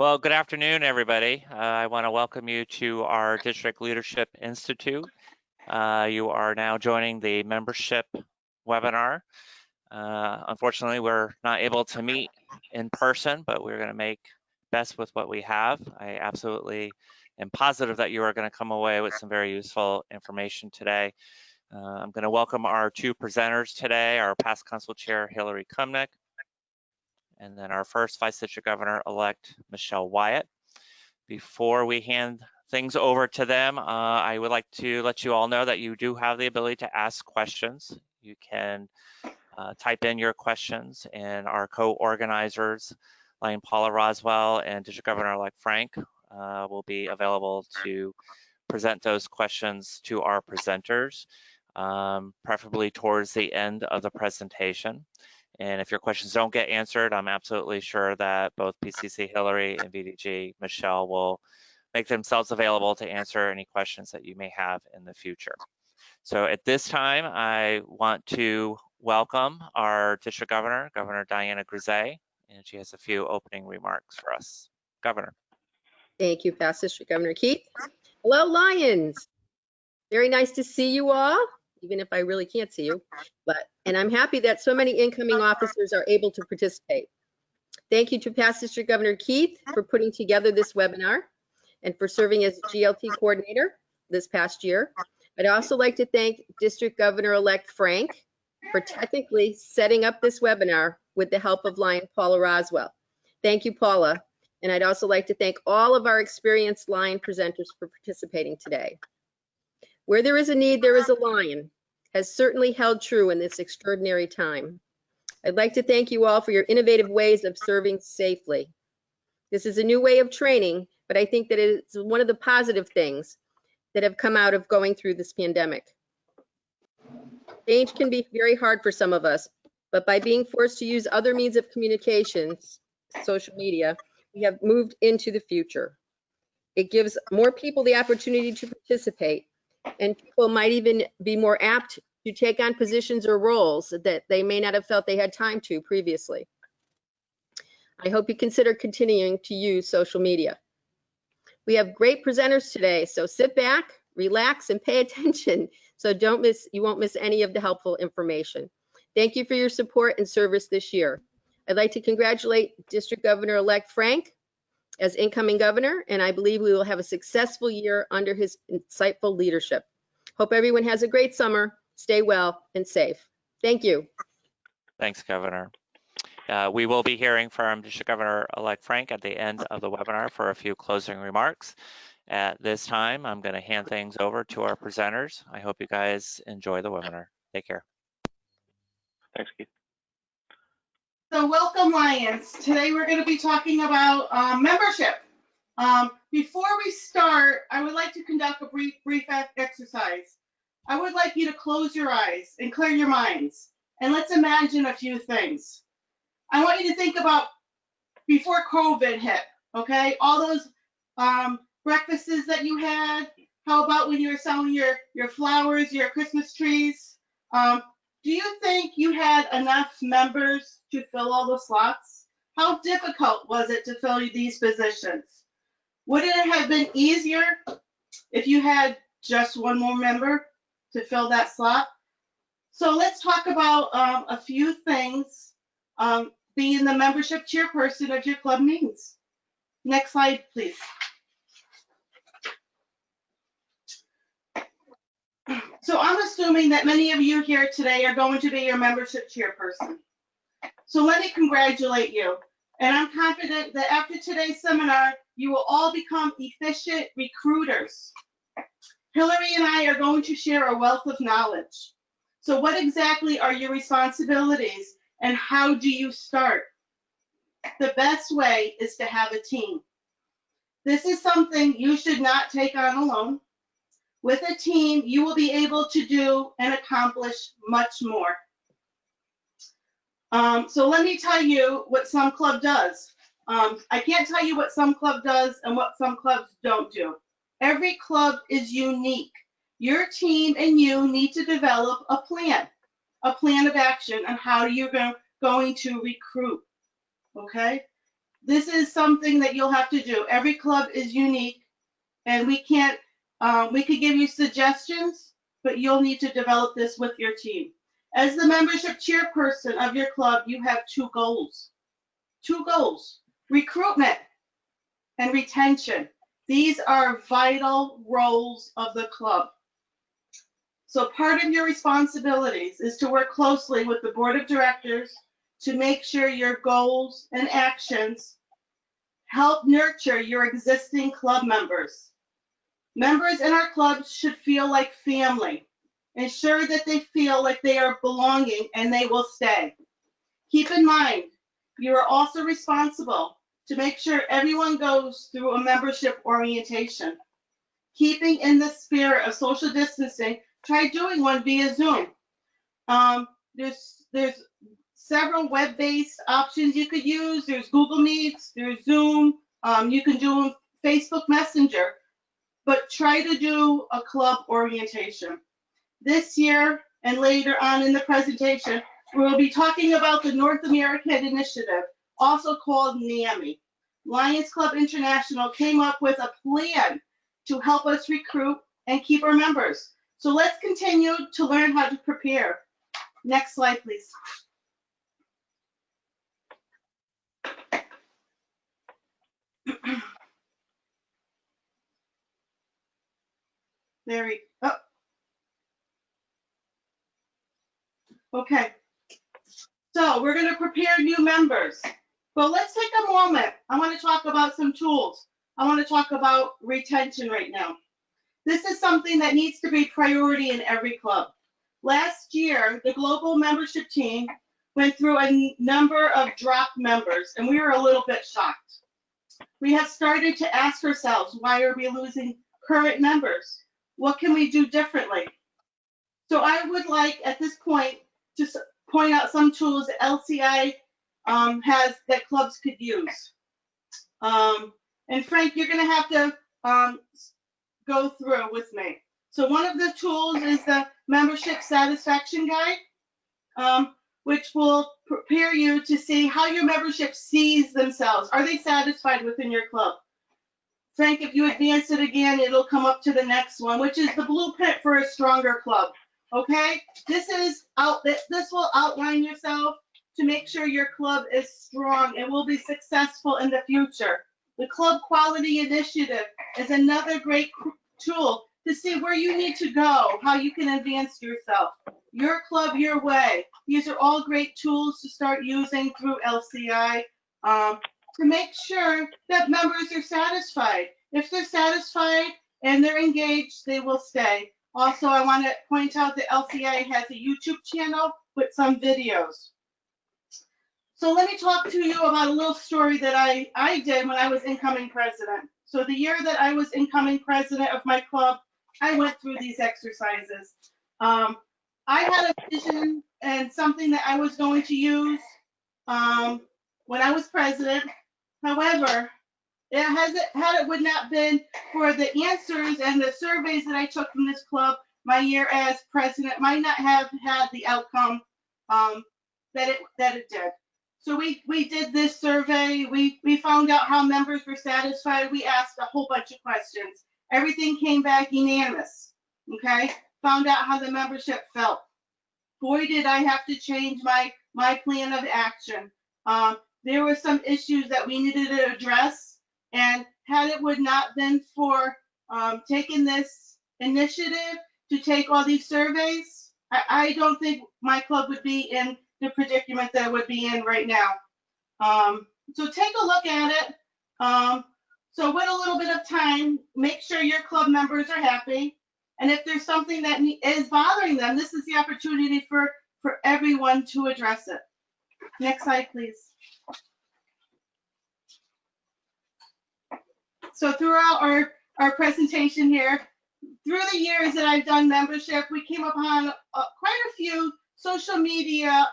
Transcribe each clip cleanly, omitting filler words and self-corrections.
Well, good afternoon, everybody. I want to welcome you to our District Leadership Institute. You are now joining the membership webinar. Unfortunately, we're not able to meet in person, but we're going to make best with what we have. I absolutely am positive that you are going to come away with some very useful information today. I'm going to welcome our two presenters today, our past council chair, Hillary Kumnick, and then our first Vice District Governor-elect, Michelle Wyatt. Before we hand things over to them, I would like to let you all know that you do have the ability to ask questions. You can type in your questions, and our co-organizers, Lane Paula Roswell and District Governor-elect Frank, will be available to present those questions to our presenters, preferably towards the end of the presentation. And if your questions don't get answered, I'm absolutely sure that both PCC Hillary and VDG Michelle will make themselves available to answer any questions that you may have in the future. So at this time, I want to welcome our District Governor, Governor Diana Grisey, and she has a few opening remarks for us. Governor. Thank you, Past District Governor Keith. Hello, Lions. Very nice to see you all, even if I really can't see you. And I'm happy that so many incoming officers are able to participate. Thank you to Past District Governor Keith for putting together this webinar and for serving as GLT coordinator this past year. I'd also like to thank District Governor-elect Frank for technically setting up this webinar with the help of Lion Paula Roswell. Thank you, Paula. And I'd also like to thank all of our experienced Lion presenters for participating today. Where there is a need, there is a lion, has certainly held true in this extraordinary time. I'd like to thank you all for your innovative ways of serving safely. This is a new way of training, but I think that it's one of the positive things that have come out of going through this pandemic. Change can be very hard for some of us, but by being forced to use other means of communications, social media, we have moved into the future. It gives more people the opportunity to participate, and people might even be more apt to take on positions or roles that they may not have felt they had time to previously. I hope you consider continuing to use social media. We have great presenters today, so sit back, relax, and pay attention so you won't miss any of the helpful information. Thank you for your support and service this year. I'd like to congratulate District Governor-elect Frank as incoming governor, and I believe we will have a successful year under his insightful leadership. Hope everyone has a great summer. Stay well and safe. Thank you. Thanks, Governor. We will be hearing from District Governor-elect Frank at the end of the webinar for a few closing remarks. At this time, I'm going to hand things over to our presenters. I hope you guys enjoy the webinar. Take care. Thanks, Keith. So welcome, Lions. Today we're going to be talking about membership. Before we start, I would like to conduct a brief exercise. I would like you to close your eyes and clear your minds, and let's imagine a few things. I want you to think about before COVID hit, okay? All those breakfasts that you had. How about when you were selling your flowers, your Christmas trees? Do you think you had enough members to fill all those slots? How difficult was it to fill these positions? Would it have been easier if you had just one more member to fill that slot? So let's talk about a few things being the membership chairperson of your club meetings. Next slide, please. So I'm assuming that many of you here today are going to be your membership chairperson. So let me congratulate you. And I'm confident that after today's seminar, you will all become efficient recruiters. Hillary and I are going to share a wealth of knowledge. So what exactly are your responsibilities and how do you start? The best way is to have a team. This is something you should not take on alone. With a team, you will be able to do and accomplish much more. So let me tell you what some club does. I can't tell you what some club does and what some clubs don't do. Every club is unique. Your team and you need to develop a plan of action on how you're going to recruit, okay? This is something that you'll have to do. Every club is unique, and we can't, we could give you suggestions, but you'll need to develop this with your team. As the membership chairperson of your club, you have two goals. Two goals: recruitment and retention. These are vital roles of the club. So part of your responsibilities is to work closely with the board of directors to make sure your goals and actions help nurture your existing club members. Members in our clubs should feel like family. Ensure that they feel like they are belonging and they will stay. Keep in mind, you are also responsible to make sure everyone goes through a membership orientation. Keeping in the spirit of social distancing, try doing one via Zoom. There's several web-based options you could use. There's Google Meets, there's Zoom, you can do Facebook Messenger, but try to do a club orientation. This year and later on in the presentation, we'll be talking about the North American Initiative, also called NAMI. Lions Club International came up with a plan to help us recruit and keep our members. So let's continue to learn how to prepare. Next slide, please. There we go. Okay. So we're going to prepare new members. But let's take a moment. I want to talk about some tools. I want to talk about retention right now. This is something that needs to be priority in every club. Last year, the global membership team went through a number of dropped members, and we were a little bit shocked. We have started to ask ourselves, why are we losing current members? What can we do differently? So I would like, at this point, to point out some tools that LCI has that clubs could use. And Frank, you're going to have to go through with me. So one of the tools is the membership satisfaction guide, which will prepare you to see how your membership sees themselves. Are they satisfied within your club? Frank, if you advance it again, it'll come up to the next one, which is the blueprint for a stronger club. Okay, this will outline yourself to make sure your club is strong and will be successful in the future. The Club Quality Initiative is another great tool to see where you need to go, how you can advance yourself. Your club, your way. These are all great tools to start using through LCI to make sure that members are satisfied. If they're satisfied and they're engaged, they will stay. Also, I want to point out that LCI has a YouTube channel with some videos. So let me talk to you about a little story that I did when I was incoming president. So the year that I was incoming president of my club, I went through these exercises. I had a vision and something that I was going to use when I was president. However, had it would not been for the answers and the surveys that I took from this club, my year as president might not have had the outcome that it did. So we did this survey. We found out how members were satisfied. We asked a whole bunch of questions. Everything came back unanimous. Okay, found out how the membership felt. Boy, did I have to change my plan of action. There were some issues that we needed to address, and had it would not been for taking this initiative to take all these surveys, I don't think my club would be in the predicament that it would be in right now. So take a look at it. So with a little bit of time, make sure your club members are happy. And if there's something that is bothering them, this is the opportunity for everyone to address it. Next slide, please. So throughout our presentation here, through the years that I've done membership, we came upon quite a few social media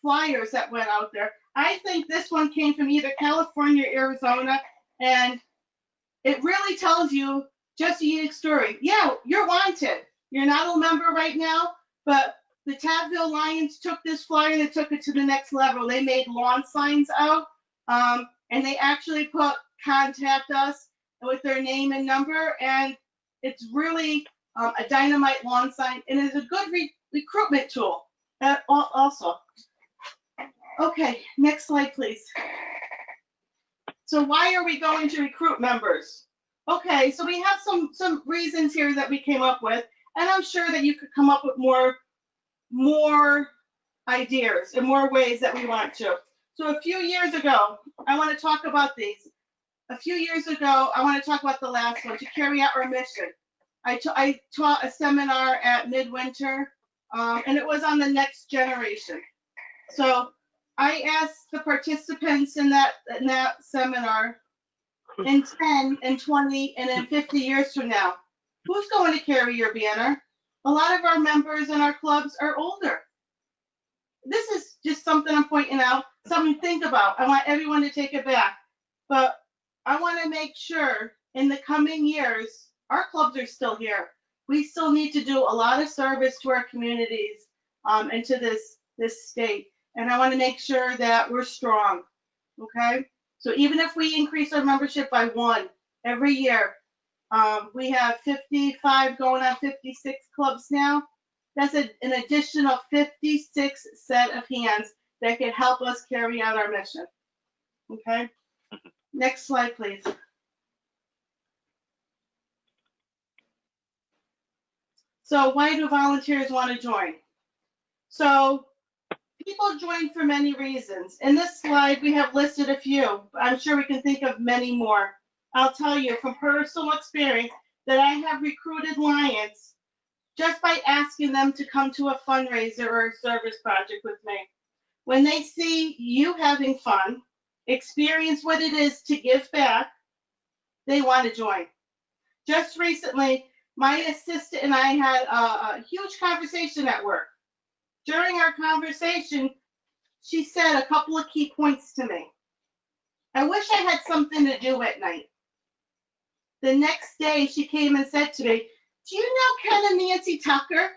flyers that went out there. I think this one came from either California or Arizona, and it really tells you just a unique story. Yeah, you're wanted. You're not a member right now, but the Tabbville Lions took this flyer and they took it to the next level. They made lawn signs out, and they actually contact us with their name and number, and it's really a dynamite lawn sign, and it's a good recruitment tool also. Okay, next slide, please. So why are we going to recruit members? Okay, so we have some reasons here that we came up with, and I'm sure that you could come up with more ideas and more ways that we want to. So a few years ago, I want to talk about these. A few years ago, I want to talk about the last one, to carry out our mission. I taught a seminar at Midwinter, and it was on the next generation. So I asked the participants in that seminar, in 10 and 20 and in 50 years from now, who's going to carry your banner? A lot of our members in our clubs are older. This is just something I'm pointing out, something to think about. I want everyone to take it back. But I want to make sure in the coming years, our clubs are still here. We still need to do a lot of service to our communities and to this state. And I want to make sure that we're strong, okay? So even if we increase our membership by 1 every year, we have 55 going on 56 clubs now. That's an additional 56 set of hands that can help us carry out our mission, okay? Next slide, please. So why do volunteers want to join? So people join for many reasons. In this slide, we have listed a few. I'm sure we can think of many more. I'll tell you from personal experience that I have recruited Lions just by asking them to come to a fundraiser or a service project with me. When they see you having fun, experience what it is to give back, they want to join. Just recently, my assistant and I had a huge conversation at work. During our conversation, she said a couple of key points to me. I wish I had something to do at night. The next day, she came and said to me, do you know Ken and Nancy Tucker?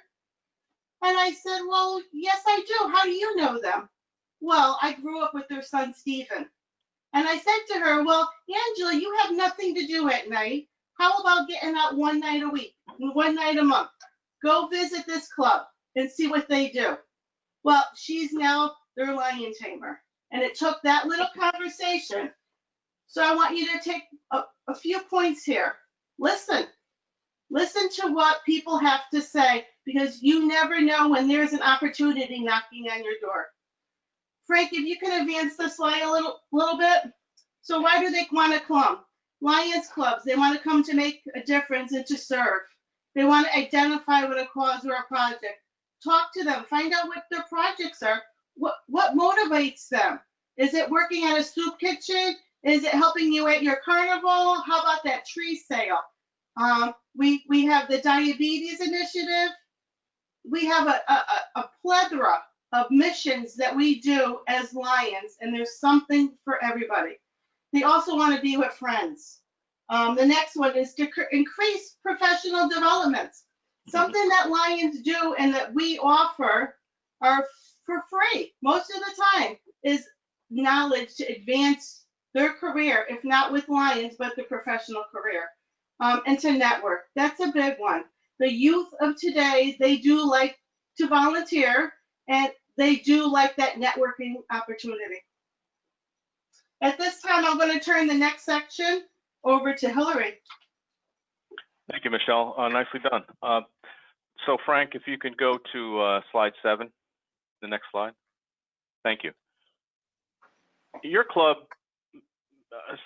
And I said, well, yes, I do. How do you know them? Well, I grew up with their son, Stephen. And I said to her, well, Angela, you have nothing to do at night. How about getting out one night a week, one night a month? Go visit this club and see what they do. Well, she's now their lion tamer. And it took that little conversation. So I want you to take a few points here. Listen to what people have to say, because you never know when there's an opportunity knocking on your door. Frank, if you can advance the slide a little bit. So why do they want to come? Lions clubs, they want to come to make a difference and to serve. They want to identify with a cause or a project. Talk to them, find out what their projects are. What motivates them? Is it working at a soup kitchen? Is it helping you at your carnival? How about that tree sale? We have the diabetes initiative. We have a plethora of missions that we do as Lions, and there's something for everybody. They also want to be with friends. The next one is to increase professional developments. Something that Lions do and that we offer are for free most of the time is knowledge to advance their career, if not with Lions, but the professional career, and to network. That's a big one. The youth of today, they do like to volunteer, and they do like that networking opportunity. At this time, I'm going to turn the next section over to Hillary. Thank you, Michelle. Nicely done. So Frank, if you can go to slide 7, the next slide. Thank you. Your club,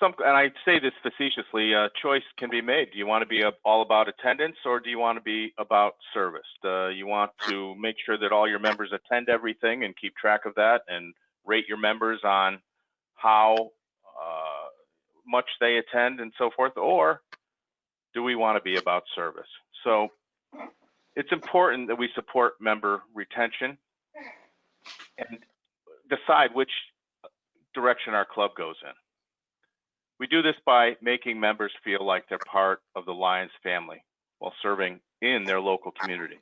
and I say this facetiously, choice can be made. Do you want to be all about attendance, or do you want to be about service? You want to make sure that all your members attend everything and keep track of that and rate your members on how much they attend and so forth, or do we want to be about service? So it's important that we support member retention and decide which direction our club goes in. We do this by making members feel like they're part of the Lions family while serving in their local community.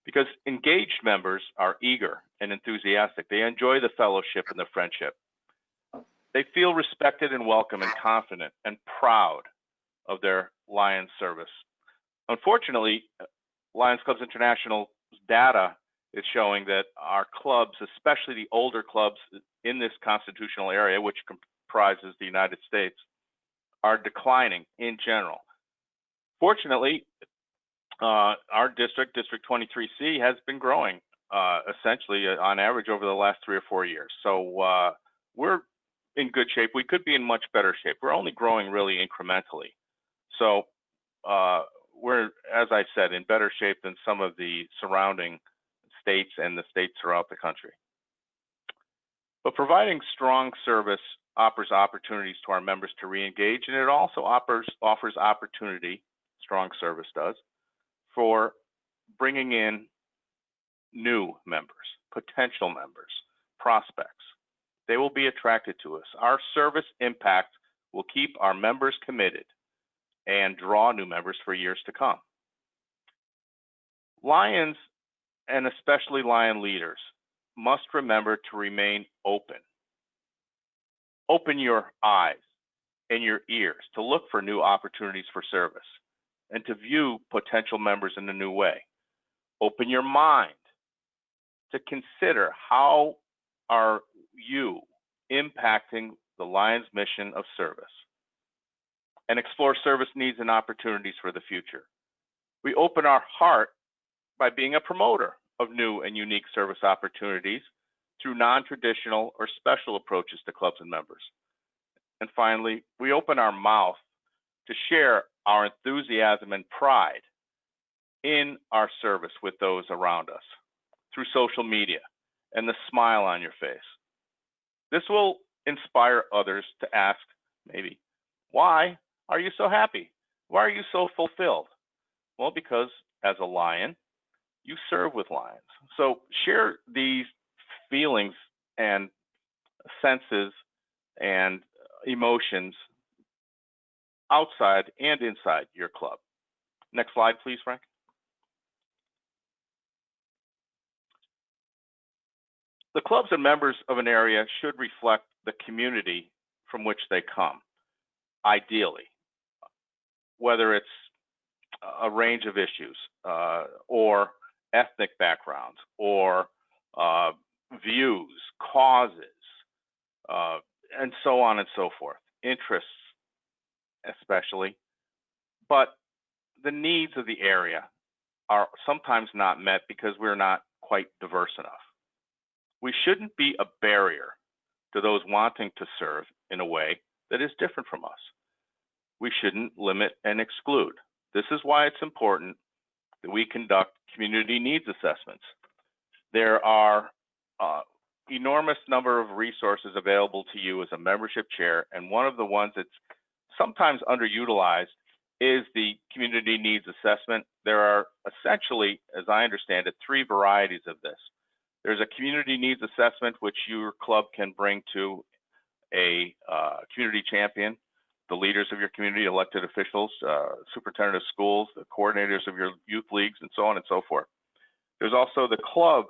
Because engaged members are eager and enthusiastic. They enjoy the fellowship and the friendship. They feel respected and welcome and confident and proud of their Lions service. Unfortunately, Lions Clubs International's data is showing that our clubs, especially the older clubs in this constitutional area, which comprises the United States, are declining in general. Fortunately, our district, District 23C, has been growing essentially on average over the last 3 or 4 years. So we're in good shape. We could be in much better shape. We're only growing really incrementally. So we're, as I said, in better shape than some of the surrounding states and the states throughout the country. But providing strong service offers opportunities to our members to re-engage, and it also offers opportunity, strong service does, for bringing in new members, potential members, prospects. They will be attracted to us. Our service impact will keep our members committed and draw new members for years to come. Lions, and especially Lion leaders, must remember to remain open. Open your eyes and your ears to look for new opportunities for service and to view potential members in a new way. Open your mind to consider how are you impacting the Lions mission of service, and explore service needs and opportunities for the future. We open our heart by being a promoter of new and unique service opportunities through non-traditional or special approaches to clubs and members. And finally, we open our mouth to share our enthusiasm and pride in our service with those around us through social media and the smile on your face. This will inspire others to ask, maybe, why are you so happy? Why are you so fulfilled? Well, because as a Lion, you serve with Lions. So share these feelings and senses and emotions outside and inside your club. Next slide, please, Frank. The clubs and members of an area should reflect the community from which they come, ideally, whether it's a range of issues or ethnic backgrounds or views, causes, and so on and so forth, interests especially. But the needs of the area are sometimes not met because we're not quite diverse enough. We shouldn't be a barrier to those wanting to serve in a way that is different from us. We shouldn't limit and exclude. This is why it's important that we conduct community needs assessments. There are enormous number of resources available to you as a membership chair, and one of the ones that's sometimes underutilized is the community needs assessment. There are essentially, as I understand it, 3 varieties of this. There's a community needs assessment which your club can bring to a community champion, the leaders of your community, elected officials, superintendent of schools, the coordinators of your youth leagues, and so on and so forth. There's also the club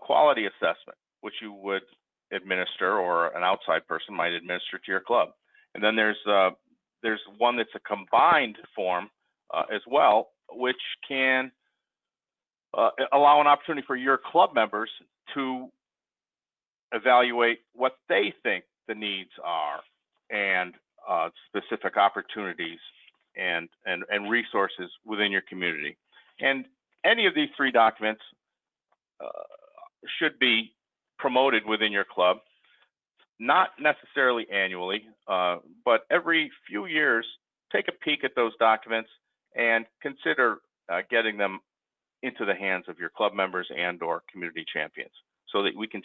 quality assessment, which you would administer, or an outside person might administer to your club. And then there's one that's a combined form as well, which can allow an opportunity for your club members to evaluate what they think the needs are and specific opportunities and resources within your community. And any of these 3 documents should be promoted within your club, not necessarily annually, but every few years, take a peek at those documents and consider getting them into the hands of your club members and or community champions so that we can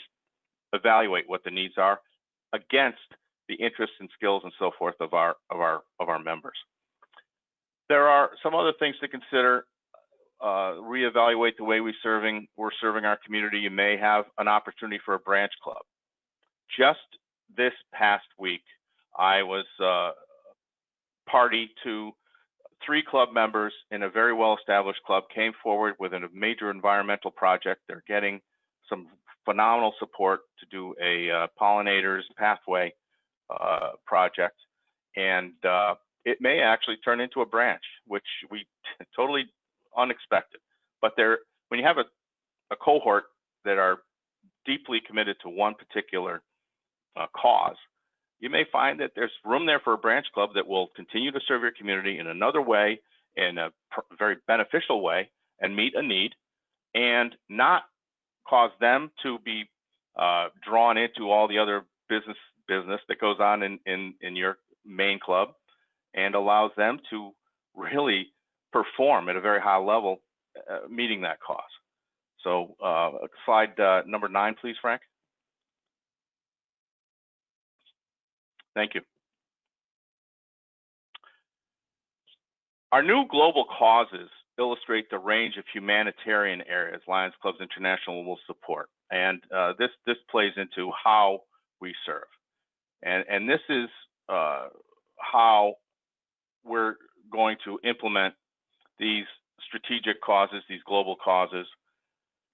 evaluate what the needs are against the interests and skills and so forth of our members. There are some other things to consider. Reevaluate the way we're serving our community. You may have an opportunity for a branch club. Just this past week, I was party to 3 club members in a very well-established club came forward with a major environmental project. They're getting some phenomenal support to do a pollinators pathway project, and it may actually turn into a branch, which we totally unexpected. But when you have a cohort that are deeply committed to one particular cause, you may find that there's room there for a branch club that will continue to serve your community in another way, in a very beneficial way, and meet a need, and not cause them to be drawn into all the other business that goes on in your main club, and allows them to really perform at a very high level, meeting that cause. So slide number 9, please, Frank. Thank you. Our new global causes illustrate the range of humanitarian areas Lions Clubs International will support, and this plays into how we serve, and this is how we're going to implement these strategic causes, these global causes,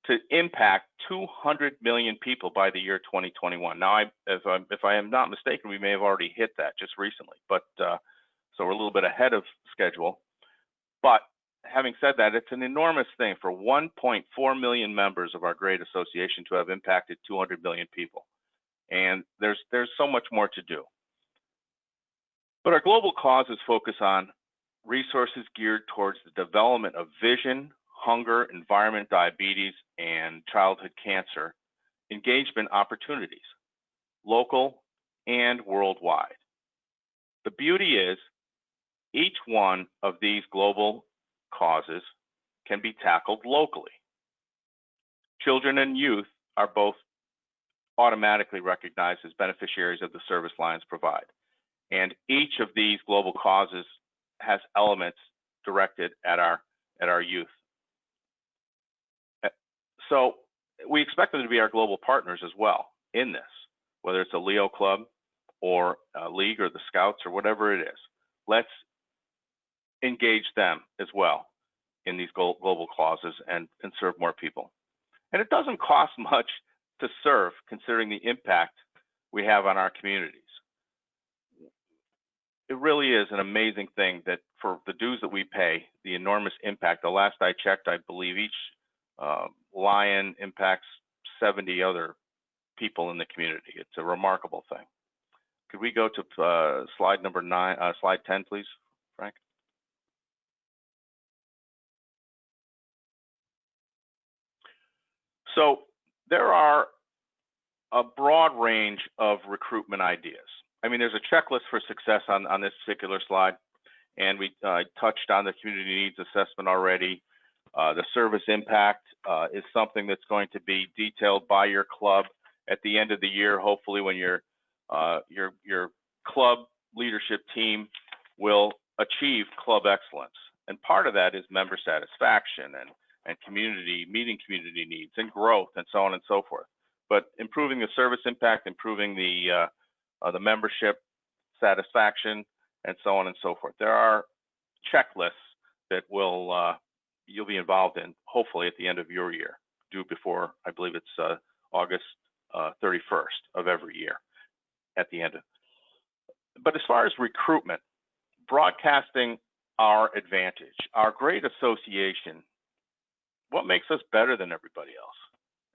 to impact 200 million people by the year 2021. Now, if I am not mistaken, we may have already hit that just recently, but so we're a little bit ahead of schedule. But having said that, it's an enormous thing for 1.4 million members of our great association to have impacted 200 million people. And there's so much more to do. But our global causes focus on resources geared towards the development of vision, hunger, environment, diabetes, and childhood cancer engagement opportunities, local and worldwide. The beauty is each one of these global causes can be tackled locally. Children and youth are both automatically recognized as beneficiaries of the service Lions provide. And each of these global causes has elements directed at our youth. So we expect them to be our global partners as well in this, whether it's a Leo Club or a League or the Scouts or whatever it is. Let's engage them as well in these global causes and serve more people. And it doesn't cost much to serve, considering the impact we have on our communities. It really is an amazing thing that for the dues that we pay, the enormous impact. The last I checked, I believe each Lion impacts 70 other people in the community. It's a remarkable thing. Could we go to slide number 9, slide 10, please, Frank? So there are a broad range of recruitment ideas. I mean, there's a checklist for success on this particular slide, and we touched on the community needs assessment already. The service impact is something that's going to be detailed by your club at the end of the year, hopefully when your club leadership team will achieve club excellence. And part of that is member satisfaction and meeting community needs and growth and so on and so forth. But improving the service impact, improving the membership satisfaction, and so on and so forth. There are checklists that you'll be involved in, hopefully at the end of your year, due before, I believe it's August 31st of every year at the end of. But as far as recruitment, broadcasting our advantage, our great association, what makes us better than everybody else?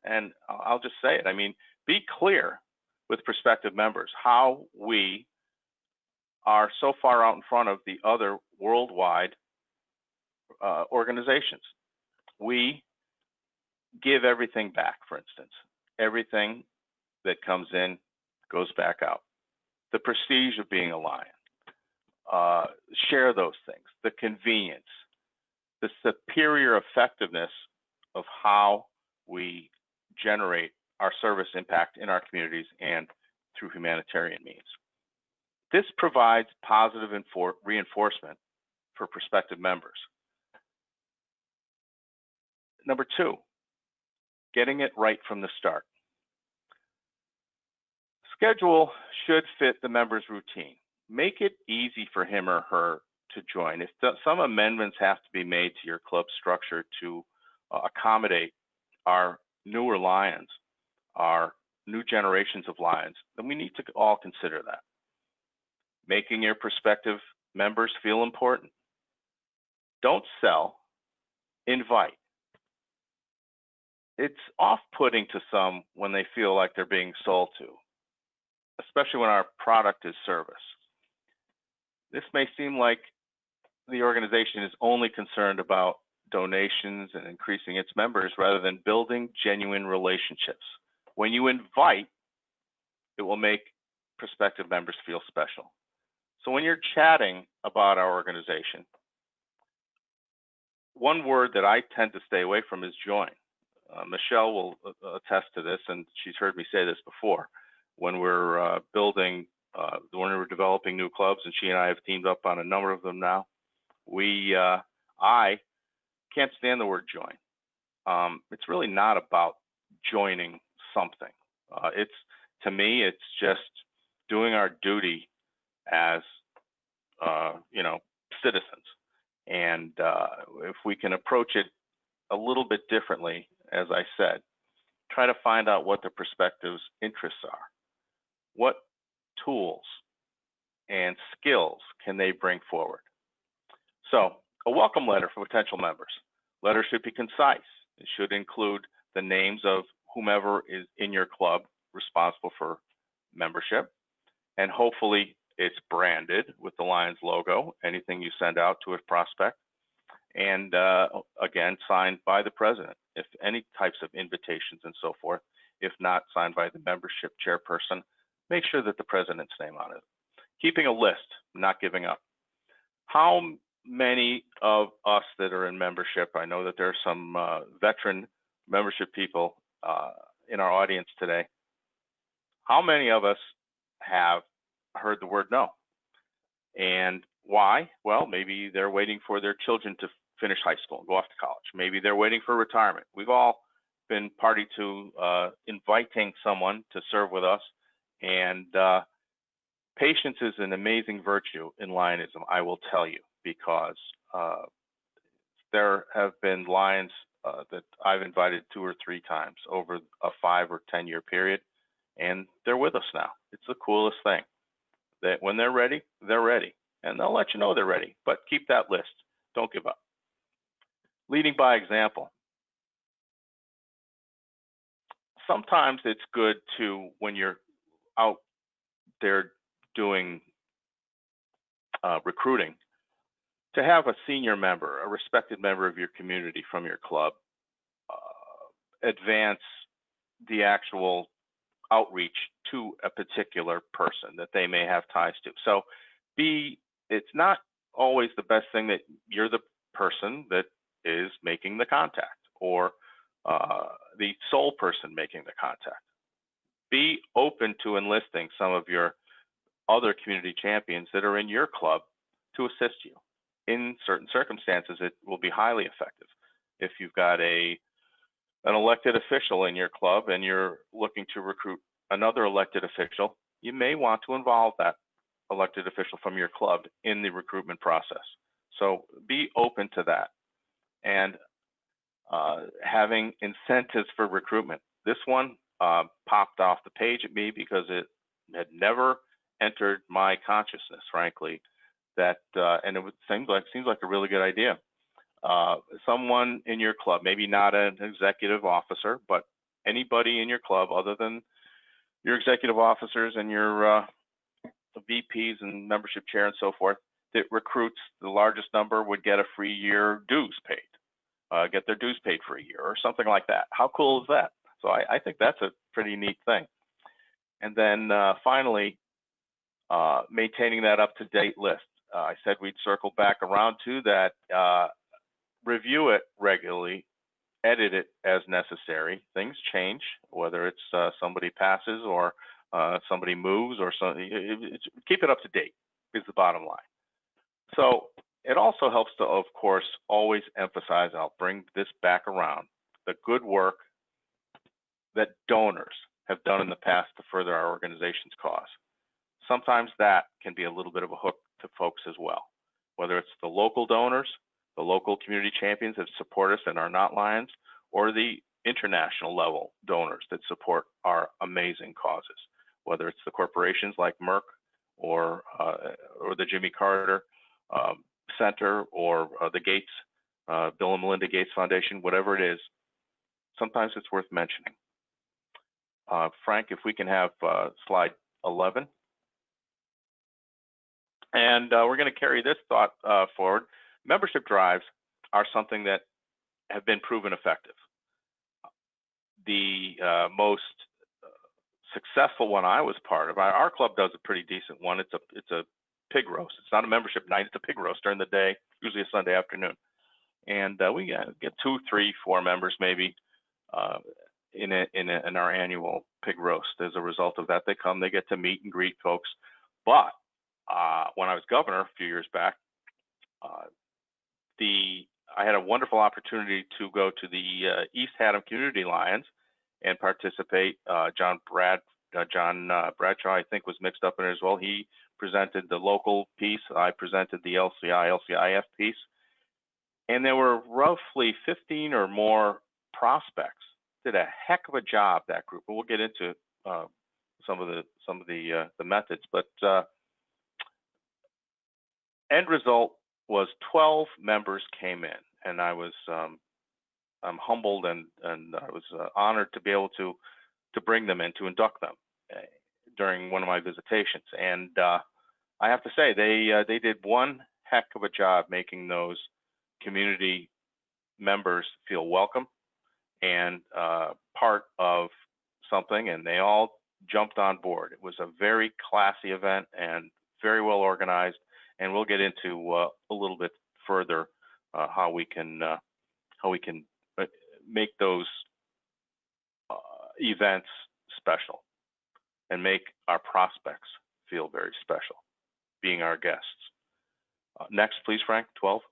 And I'll just say it, I mean, be clear with prospective members how we are so far out in front of the other worldwide organizations. We give everything back, for instance. Everything that comes in goes back out. The prestige of being a Lion. Share those things. The convenience. The superior effectiveness of how we generate our service impact in our communities and through humanitarian means. This provides positive reinforcement for prospective members. Number 2, getting it right from the start. Schedule should fit the member's routine. Make it easy for him or her to join. If some amendments have to be made to your club structure to accommodate our newer Lions, are new generations of Lions, then we need to all consider that. Making your prospective members feel important. Don't sell, invite. It's off-putting to some when they feel like they're being sold to, especially when our product is service. This may seem like the organization is only concerned about donations and increasing its members rather than building genuine relationships. When you invite, it will make prospective members feel special. So when you're chatting about our organization, one word that I tend to stay away from is join. Michelle will attest to this, and she's heard me say this before. When we're when we're developing new clubs, and she and I have teamed up on a number of them now, I can't stand the word join. It's really not about joining something. To me, it's just doing our duty as citizens. And if we can approach it a little bit differently, as I said, try to find out what the prospective's interests are. What tools and skills can they bring forward? So, a welcome letter for potential members. Letter should be concise. It should include the names of whomever is in your club responsible for membership, and hopefully it's branded with the Lions logo, anything you send out to a prospect, and again, signed by the president, if any types of invitations and so forth. If not, signed by the membership chairperson. Make sure that the president's name on it. Keeping a list, not giving up. How many of us that are in membership, I know that there are some veteran membership people in our audience today, how many of us have heard the word no? And why? Well, maybe they're waiting for their children to finish high school and go off to college. Maybe they're waiting for retirement. We've all been party to inviting someone to serve with us, and patience is an amazing virtue in Lionism, I will tell you, because there have been Lions that I've invited 2 or 3 times over a 5 or 10 year period, and they're with us now. It's the coolest thing. That when they're ready, and they'll let you know they're ready, but keep that list. Don't give up. Leading by example. Sometimes it's good to, when you're out there doing recruiting, to have a senior member, a respected member of your community from your club, advance the actual outreach to a particular person that they may have ties to. So it's not always the best thing that you're the person that is making the contact or the sole person making the contact. Be open to enlisting some of your other community champions that are in your club to assist you. In certain circumstances, it will be highly effective. If you've got an elected official in your club and you're looking to recruit another elected official, you may want to involve that elected official from your club in the recruitment process. So be open to that. And having incentives for recruitment. This one popped off the page at me because it had never entered my consciousness, frankly, that and it seems like a really good idea. Someone in your club, maybe not an executive officer, but anybody in your club other than your executive officers and your VPs and membership chair and so forth, that recruits the largest number would get a free year dues paid, get their dues paid for a year or something like that. How cool is that? So I think that's a pretty neat thing. And then finally, maintaining that up-to-date list. I said we'd circle back around to that, review it regularly, edit it as necessary. Things change, whether it's somebody passes or somebody moves or something. Keep it up to date is the bottom line. So it also helps to, of course, always emphasize, I'll bring this back around, the good work that donors have done in the past to further our organization's cause. Sometimes that can be a little bit of a hook to folks as well, whether it's the local donors, the local community champions that support us and are not Lions, or the international level donors that support our amazing causes, whether it's the corporations like Merck or the Jimmy Carter Center or the Gates, Bill and Melinda Gates Foundation, whatever it is. Sometimes it's worth mentioning. Frank, if we can have slide 11. And we're going to carry this thought forward. Membership drives are something that have been proven effective. The most successful one I was part of, our club does a pretty decent one. It's a pig roast. It's not a membership night. It's a pig roast during the day, usually a Sunday afternoon. And we get 2, 3, 4 members maybe in our annual pig roast. As a result of that, they come, they get to meet and greet folks. But when I was governor a few years back, I had a wonderful opportunity to go to the East Haddam Community Lions and participate. John Bradshaw, I think, was mixed up in it as well. He presented the local piece. I presented the LCIF piece. And there were roughly 15 or more prospects. Did a heck of a job, that group. And we'll get into some of the methods. But end result was 12 members came in, and I was I'm humbled and I was honored to be able to bring them in, to induct them during one of my visitations. And I have to say, they did one heck of a job making those community members feel welcome and part of something, and they all jumped on board. It was a very classy event and very well organized, and we'll get into a little bit further how we can make those events special and make our prospects feel very special, being our guests. Next, please, Frank, 12.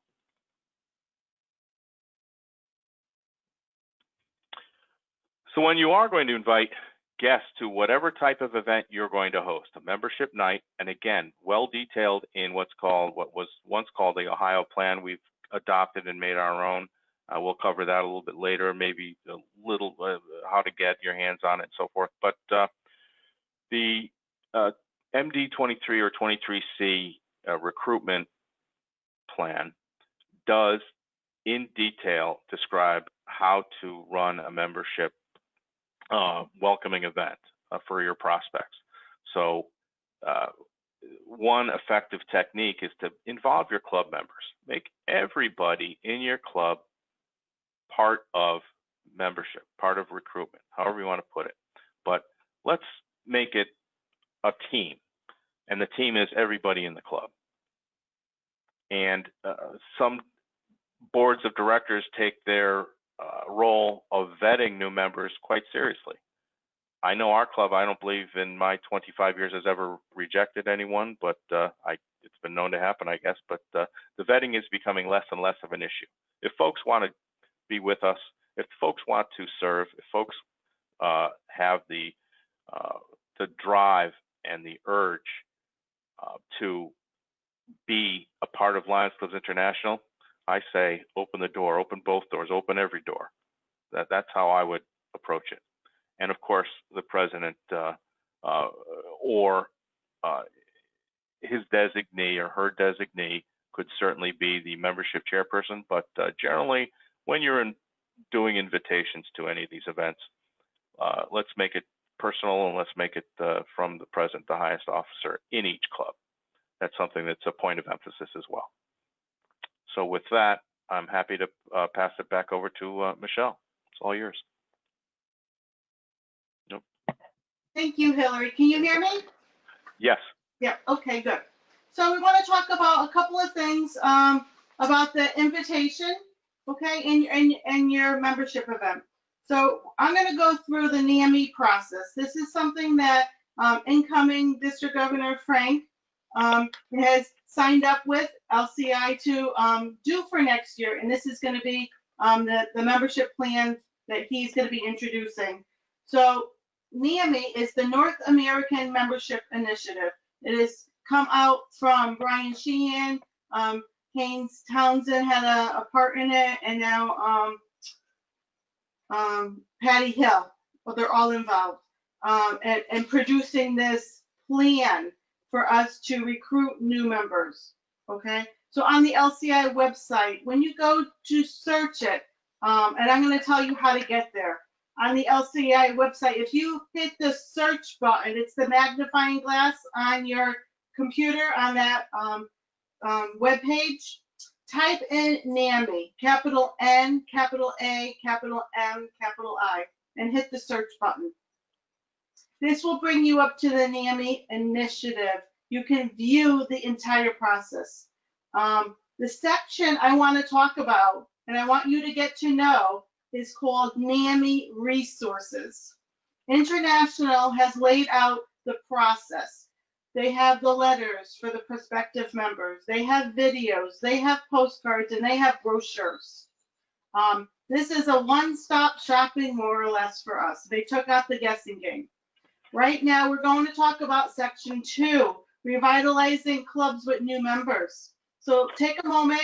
So when you are going to invite guests to whatever type of event you're going to host, a membership night, and again, well detailed in what was once called the Ohio Plan, we've adopted and made our own. We'll cover that a little bit later, maybe a little how to get your hands on it and so forth. But the MD 23 or 23C recruitment plan does in detail describe how to run a membership welcoming event for your prospects. So one effective technique is to involve your club members. Make everybody in your club part of membership, part of recruitment, however you want to put it. But let's make it a team, and the team is everybody in the club. And some boards of directors take their role of vetting new members quite seriously. I know our club, I don't believe in my 25 years has ever rejected anyone, but it's been known to happen, I guess. But the vetting is becoming less and less of an issue. If folks want to be with us, if folks want to serve, if folks have the drive and the urge to be a part of Lions Clubs International, I say open the door, open both doors, open every door. That's how I would approach it. And of course, the president or his designee or her designee could certainly be the membership chairperson. But generally, when you're doing invitations to any of these events, let's make it personal and let's make it from the president, the highest officer in each club. That's something that's a point of emphasis as well. So with that, I'm happy to pass it back over to Michelle. It's all yours. Nope. Thank you, Hillary. Can you hear me? Yes. Yeah, okay, good. So we want to talk about a couple of things about the invitation, okay, and your membership event. So I'm going to go through the NAMI process. This is something that incoming District Governor Frank has signed up with LCI to do for next year, and this is going to be the membership plan that he's going to be introducing. So NAMI is the North American Membership Initiative. It has come out from Brian Sheehan, Haynes Townsend had a part in it, and now Patty Hill. Well, they're all involved, and producing this plan for us to recruit new members. Okay, so on the LCI website, when you go to search it, and I'm going to tell you how to get there. On the LCI website, if you hit the search button, it's the magnifying glass on your computer on that web page. Type in NAMI, capital N, capital A, capital M, capital I, and hit the search button. This will bring you up to the NAMI initiative. You can view the entire process. The section I want to talk about, and I want you to get to know, is called NAMI Resources. International has laid out the process. They have the letters for the prospective members. They have videos, they have postcards, and they have brochures. This is a one-stop shopping, more or less, for us. They took out the guessing game. Right now, we're going to talk about Section 2, revitalizing clubs with new members. So take a moment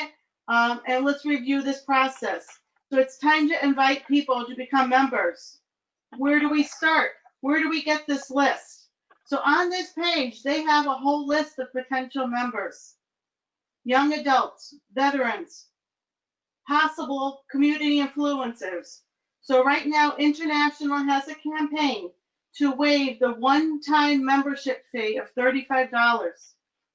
and let's review this process. So it's time to invite people to become members. Where do we start? Where do we get this list? So on this page, they have a whole list of potential members: young adults, veterans, possible community influencers. So right now, International has a campaign to waive the one-time membership fee of $35.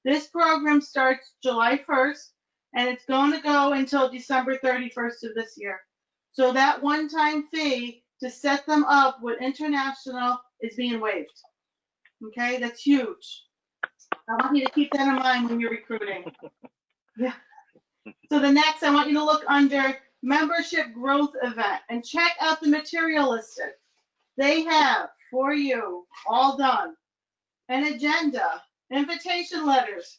This program starts July 1st, and it's going to go until December 31st of this year. So that one-time fee to set them up with International is being waived. Okay, that's huge. I want you to keep that in mind when you're recruiting. Yeah. So the next, I want you to look under membership growth event and check out the material listed. They have for you all done an agenda, invitation letters,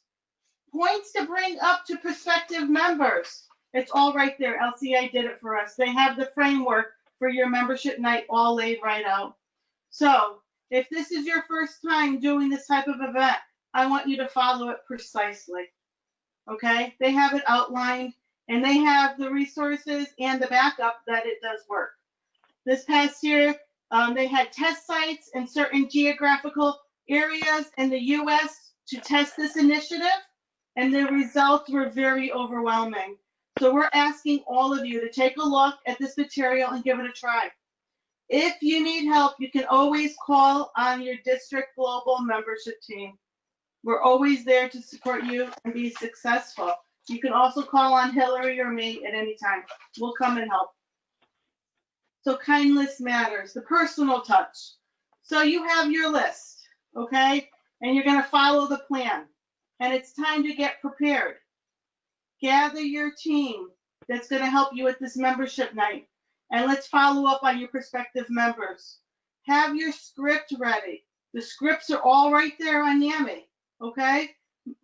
points to bring up to prospective members. It's all right there. LCI did it for us. They have the framework for your membership night all laid right out. So if this is your first time doing this type of event, I want you to follow it precisely. Okay? They have it outlined, and they have the resources and the backup that it does work. This past year, they had test sites in certain geographical areas in the U.S. to test this initiative, and the results were very overwhelming. So we're asking all of you to take a look at this material and give it a try. If you need help, you can always call on your district global membership team. We're always there to support you and be successful. You can also call on Hillary or me at any time. We'll come and help. So kindness matters, the personal touch. So you have your list, okay? And you're going to follow the plan. And it's time to get prepared. Gather your team that's going to help you at this membership night. And let's follow up on your prospective members. Have your script ready. The scripts are all right there on NAMI, okay?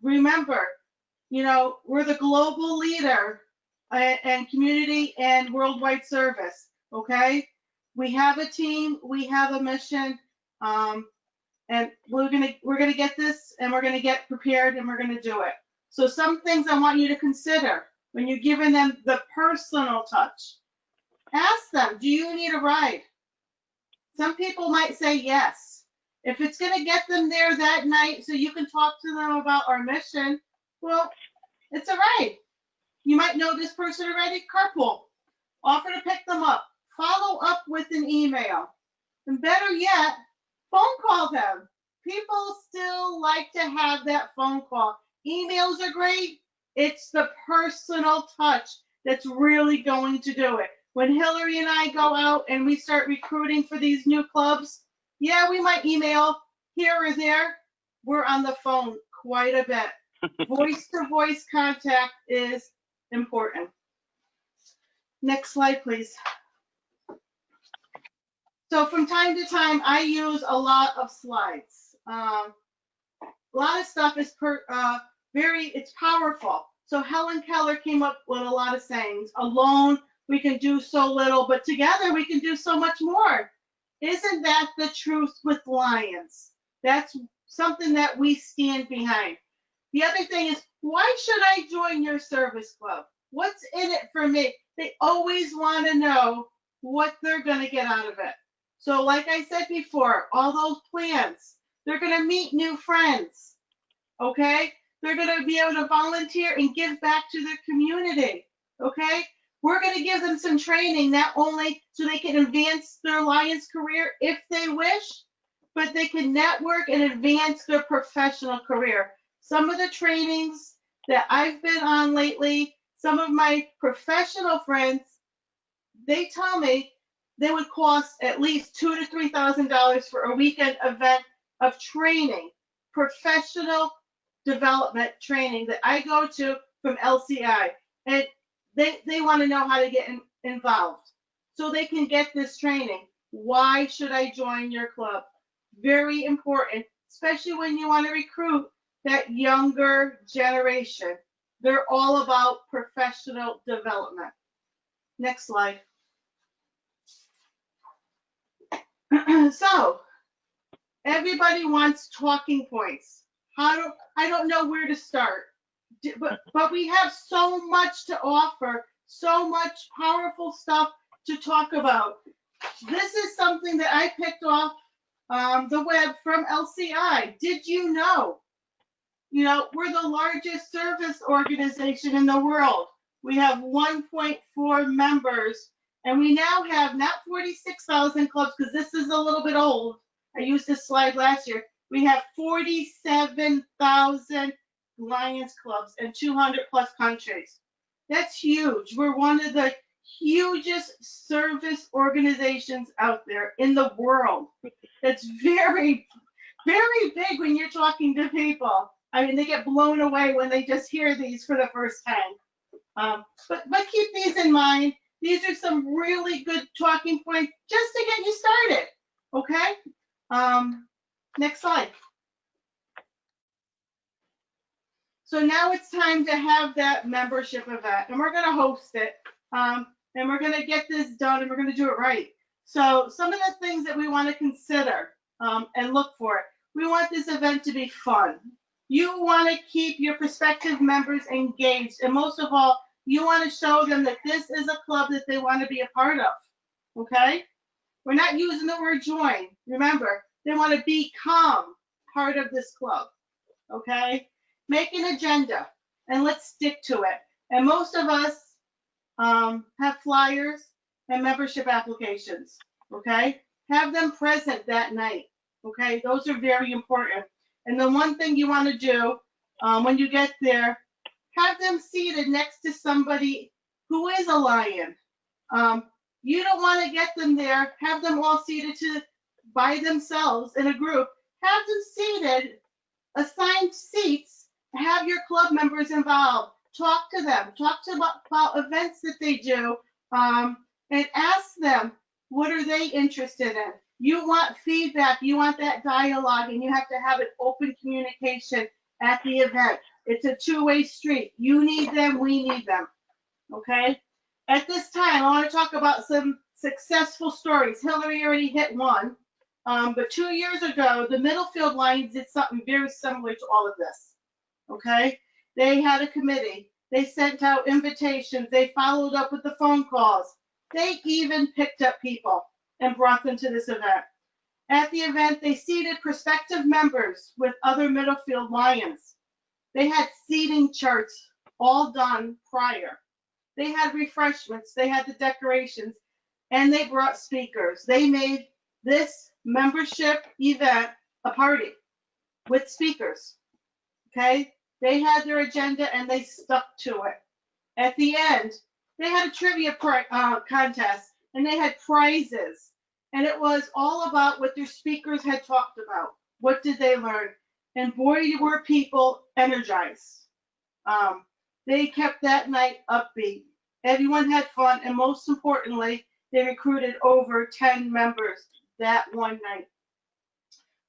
Remember, you know, we're the global leader in community and worldwide service, okay? We have a team, we have a mission, and we're gonna get this, and we're gonna get prepared, and we're gonna do it. So some things I want you to consider when you're giving them the personal touch. Ask them, do you need a ride? Some people might say yes. If it's going to get them there that night so you can talk to them about our mission, well, it's a ride. You might know this person already, carpool. Offer to pick them up. Follow up with an email. And better yet, phone call them. People still like to have that phone call. Emails are great. It's the personal touch that's really going to do it. When Hillary and I go out and we start recruiting for these new clubs, yeah, we might email here or there. We're on the phone quite a bit. Voice-to-voice contact is important. Next slide, please. So from time to time, I use a lot of slides. A lot of stuff is it's powerful. So Helen Keller came up with a lot of sayings. Alone, we can do so little, but together we can do so much more. Isn't that the truth with Lions? That's something that we stand behind. The other thing is, why should I join your service club? What's in it for me? They always want to know what they're going to get out of it. So like I said before, all those plans, they're going to meet new friends, okay? They're going to be able to volunteer and give back to their community, okay? We're going to give them some training, not only so they can advance their Lions career if they wish, but they can network and advance their professional career. Some of the trainings that I've been on lately, some of my professional friends, they tell me they would cost at least $2,000 to $3,000 for a weekend event of training, professional development training that I go to from LCI. And they want to know how to get involved so they can get this training. Why should I join your club? Very important, especially when you want to recruit that younger generation. They're all about professional development. Next slide. So everybody wants talking points. I don't know where to start, but we have so much to offer, so much powerful stuff to talk about. This is something that I picked off the web from LCI. Did you know? We're the largest service organization in the world. We have 1.4 members, and we now have not 46,000 clubs, because this is a little bit old. I used this slide last year. We have 47,000 Lions clubs in 200 plus countries. That's huge. We're one of the hugest service organizations out there in the world. That's very, very big when you're talking to people. I mean, they get blown away when they just hear these for the first time. But keep these in mind. These are some really good talking points just to get you started, okay? Next slide. So now it's time to have that membership event, and we're going to host it, and we're going to get this done, and we're going to do it right. So some of the things that we want to consider and look for, we want this event to be fun. You want to keep your prospective members engaged, and most of all, you want to show them that this is a club that they want to be a part of, okay? We're not using the word join. Remember, they want to become part of this club, okay? Make an agenda, and let's stick to it. And most of us have flyers and membership applications, okay? Have them present that night, okay? Those are very important. And the one thing you want to do when you get there, have them seated next to somebody who is a Lion. You don't want to get them there, have them all seated by themselves in a group. Have them seated, assigned seats, have your club members involved. Talk to them, talk to them about events that they do, and ask them, what are they interested in? You want feedback, you want that dialogue, and you have to have an open communication at the event. It's a two-way street. You need them, we need them, okay? At this time, I want to talk about some successful stories. Hillary already hit one, but 2 years ago, the Middlefield Lions did something very similar to all of this, okay? They had a committee. They sent out invitations. They followed up with the phone calls. They even picked up people and brought them to this event. At the event, they seated prospective members with other Middlefield Lions. They had seating charts all done prior. They had refreshments. They had the decorations, and they brought speakers. They made this membership event a party with speakers, okay? They had their agenda, and they stuck to it. At the end, they had a trivia contest, and they had prizes. And it was all about what their speakers had talked about. What did they learn? And boy, were people energized. They kept that night upbeat. Everyone had fun, and most importantly, they recruited over 10 members that one night.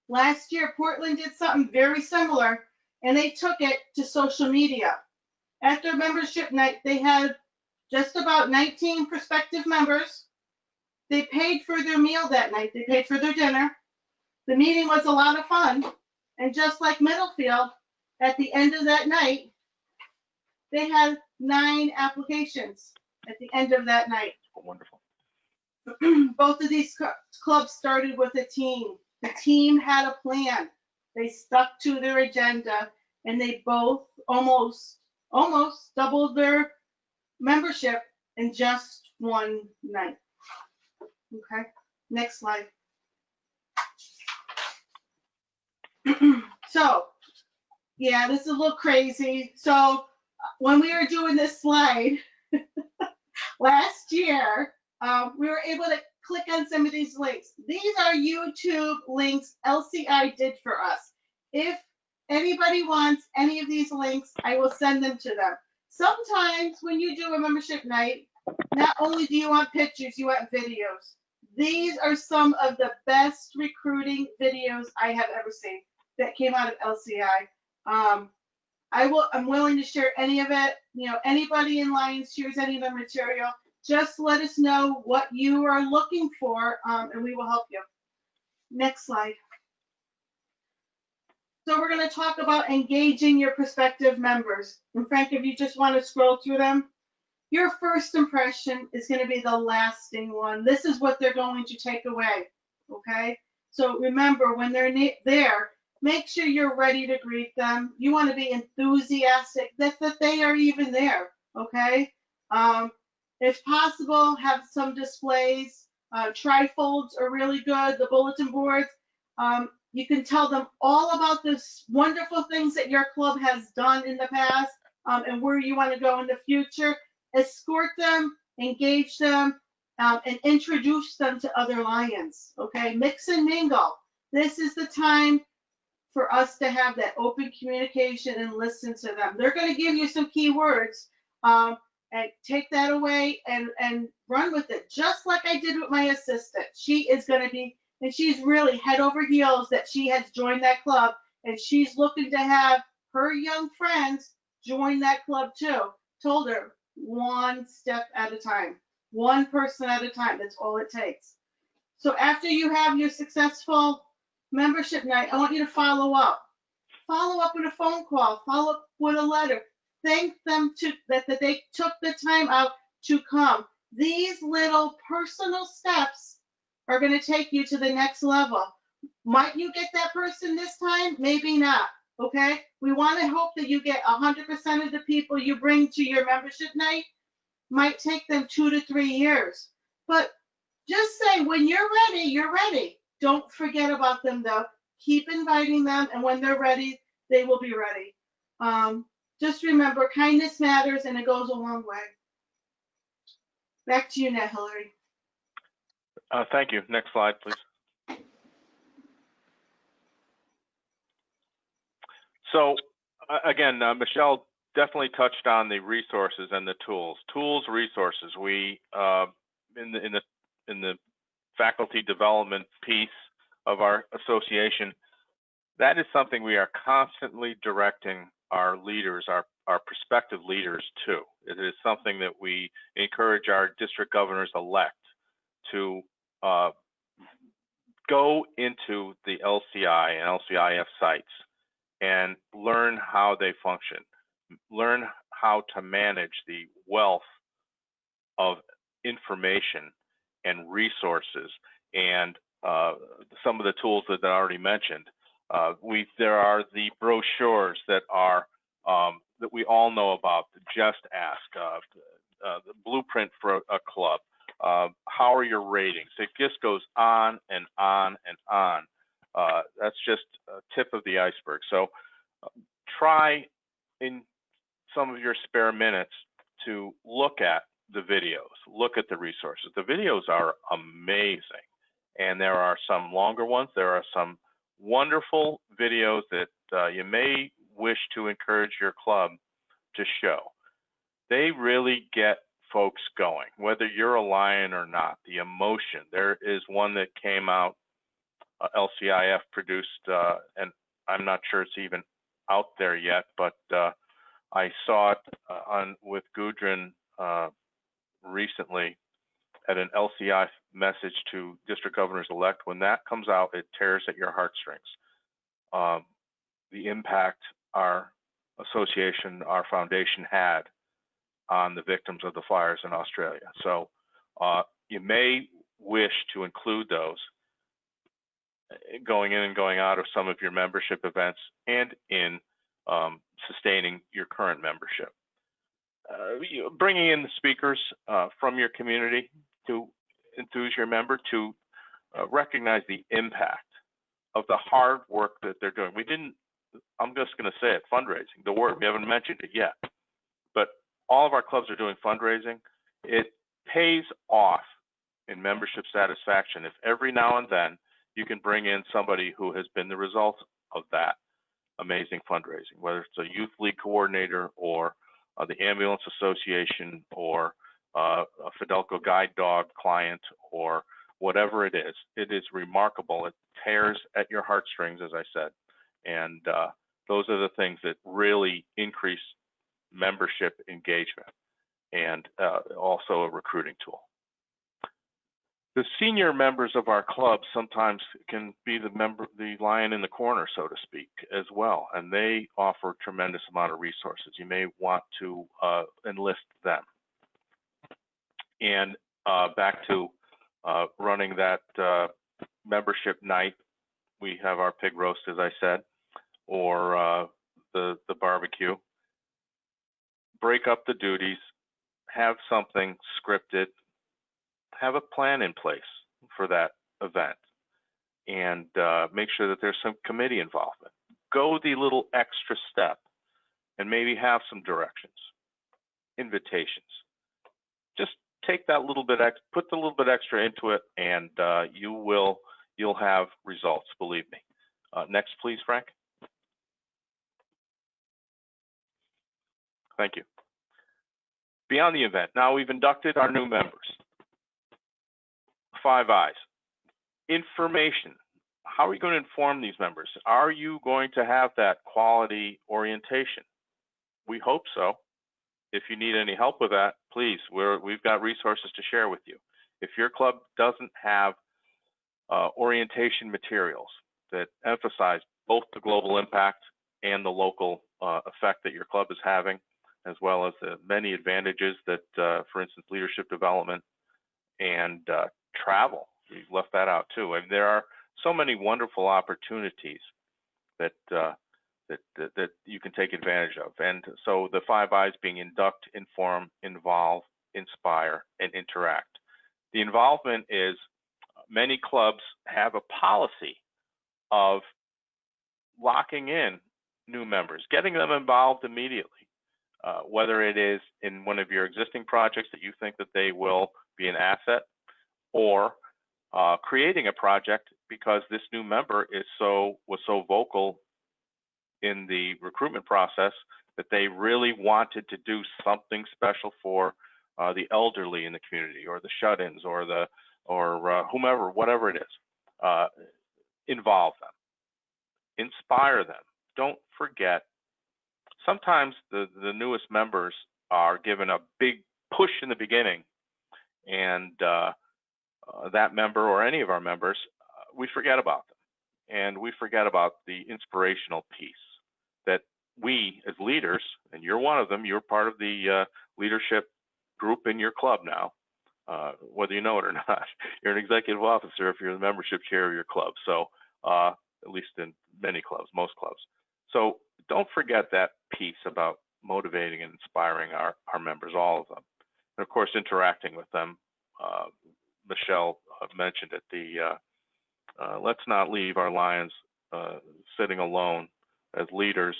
Last year, Portland did something very similar, and they took it to social media. At their membership night, they had just about 19 prospective members. They paid for their meal that night. They paid for their dinner. The meeting was a lot of fun. And just like Middlefield, at the end of that night, they had 9 applications at the end of that night. Wonderful. Both of these clubs started with a team. The team had a plan. They stuck to their agenda, and they both almost doubled their membership in just one night. Okay, next slide. So, yeah, this is a little crazy. So, when we were doing this slide last year, we were able to click on some of these links. These are YouTube links LCI did for us. If anybody wants any of these links, I will send them to them. Sometimes when you do a membership night, not only do you want pictures, you want videos. These are some of the best recruiting videos I have ever seen that came out of LCI. I'm willing to share any of it. You know, anybody in Lions shares any of the material, just let us know what you are looking for, and we will help you. Next slide. So we're going to talk about engaging your prospective members. And Frank, if you just want to scroll through them, your first impression is going to be the lasting one. This is what they're going to take away, okay? So remember, when they're there, make sure you're ready to greet them. You want to be enthusiastic that they are even there, okay? If possible, have some displays. Trifolds are really good, the bulletin boards. You can tell them all about the wonderful things that your club has done in the past, and where you want to go in the future. Escort them, engage them, and introduce them to other Lions, okay? Mix and mingle. This is the time for us to have that open communication and listen to them. They're going to give you some key words, and take that away and run with it, just like I did with my assistant. She is going to be, and she's really head over heels that she has joined that club, and she's looking to have her young friends join that club too. Told her, one step at a time, one person at a time. That's all it takes. So after you have your successful membership night, I want you to follow up. Follow up with a phone call, follow up with a letter. Thank them that they took the time out to come. These little personal steps are going to take you to the next level. Might you get that person this time? Maybe not. Okay? We want to hope that you get 100% of the people you bring to your membership night. Might take them 2 to 3 years. But just say, when you're ready, you're ready. Don't forget about them, though. Keep inviting them, and when they're ready, they will be ready. Just remember, kindness matters, and it goes a long way. Back to you now, Hillary. Thank you. Next slide, please. So again, Michelle definitely touched on the resources and the tools. Resources. We in the faculty development piece of our association, that is something we are constantly directing our leaders, our prospective leaders to. It is something that we encourage our district governors elect to go into the LCI and LCIF sites and learn how they function, learn how to manage the wealth of information and resources, and some of the tools that I already mentioned. There are the brochures that are that we all know about. Just Ask, the blueprint for a club. How are your ratings? It just goes on and on and on. That's just a tip of the iceberg. So try in some of your spare minutes to look at the videos, look at the resources. The videos are amazing, and there are some longer ones. There are some wonderful videos that you may wish to encourage your club to show. They really get folks going, whether you're a Lion or not. The emotion. There is one that came out, LCIF produced, and I'm not sure it's even out there yet, but I saw it with Gudrun recently at an LCI message to district governors-elect. When that comes out, it tears at your heartstrings. The impact our association, our foundation had on the victims of the fires in Australia. So you may wish to include those going in and going out of some of your membership events and in sustaining your current membership. Bringing in the speakers from your community to enthuse your member to recognize the impact of the hard work that they're doing. I'm just going to say it, fundraising, the word, we haven't mentioned it yet, but all of our clubs are doing fundraising. It pays off in membership satisfaction if every now and then you can bring in somebody who has been the result of that amazing fundraising, whether it's a youth league coordinator or the ambulance association or a Fidelco guide dog client or whatever it is. It is remarkable. It tears at your heartstrings, as I said. And those are the things that really increase membership engagement and also a recruiting tool. The senior members of our club sometimes can be the lion in the corner, so to speak, as well, and they offer a tremendous amount of resources. You may want to enlist them. And back to running that membership night, we have our pig roast, as I said, or the barbecue. Break up the duties, have something scripted, have a plan in place for that event, and make sure that there's some committee involvement. Go the little extra step and maybe have some directions, invitations. Just take that little bit, put the little bit extra into it, and you'll have results, believe me. Next, please, Frank. Thank you. Beyond the event, now we've inducted our new members. 5 Eyes. Information. How are you going to inform these members? Are you going to have that quality orientation? We hope so. If you need any help with that, please, we've got resources to share with you. If your club doesn't have orientation materials that emphasize both the global impact and the local effect that your club is having, as well as the many advantages that, for instance, leadership development and travel, we've left that out too. And there are so many wonderful opportunities that that you can take advantage of. And so the 5 Eyes being induct, inform, involve, inspire, and interact. The involvement is many clubs have a policy of locking in new members, getting them involved immediately, whether it is in one of your existing projects that you think that they will be an asset, or creating a project because this new member was so vocal in the recruitment process that they really wanted to do something special for the elderly in the community, or the shut-ins, or whomever, whatever it is. Involve them, inspire them. Don't forget, sometimes the newest members are given a big push in the beginning, and that member or any of our members, we forget about them. And we forget about the inspirational piece that we as leaders, and you're one of them, you're part of the leadership group in your club now, whether you know it or not. You're an executive officer if you're the membership chair of your club. So at least in many clubs, most clubs. So don't forget that piece about motivating and inspiring our members, all of them. And of course, interacting with them. Michelle mentioned it, let's not leave our lions sitting alone as leaders.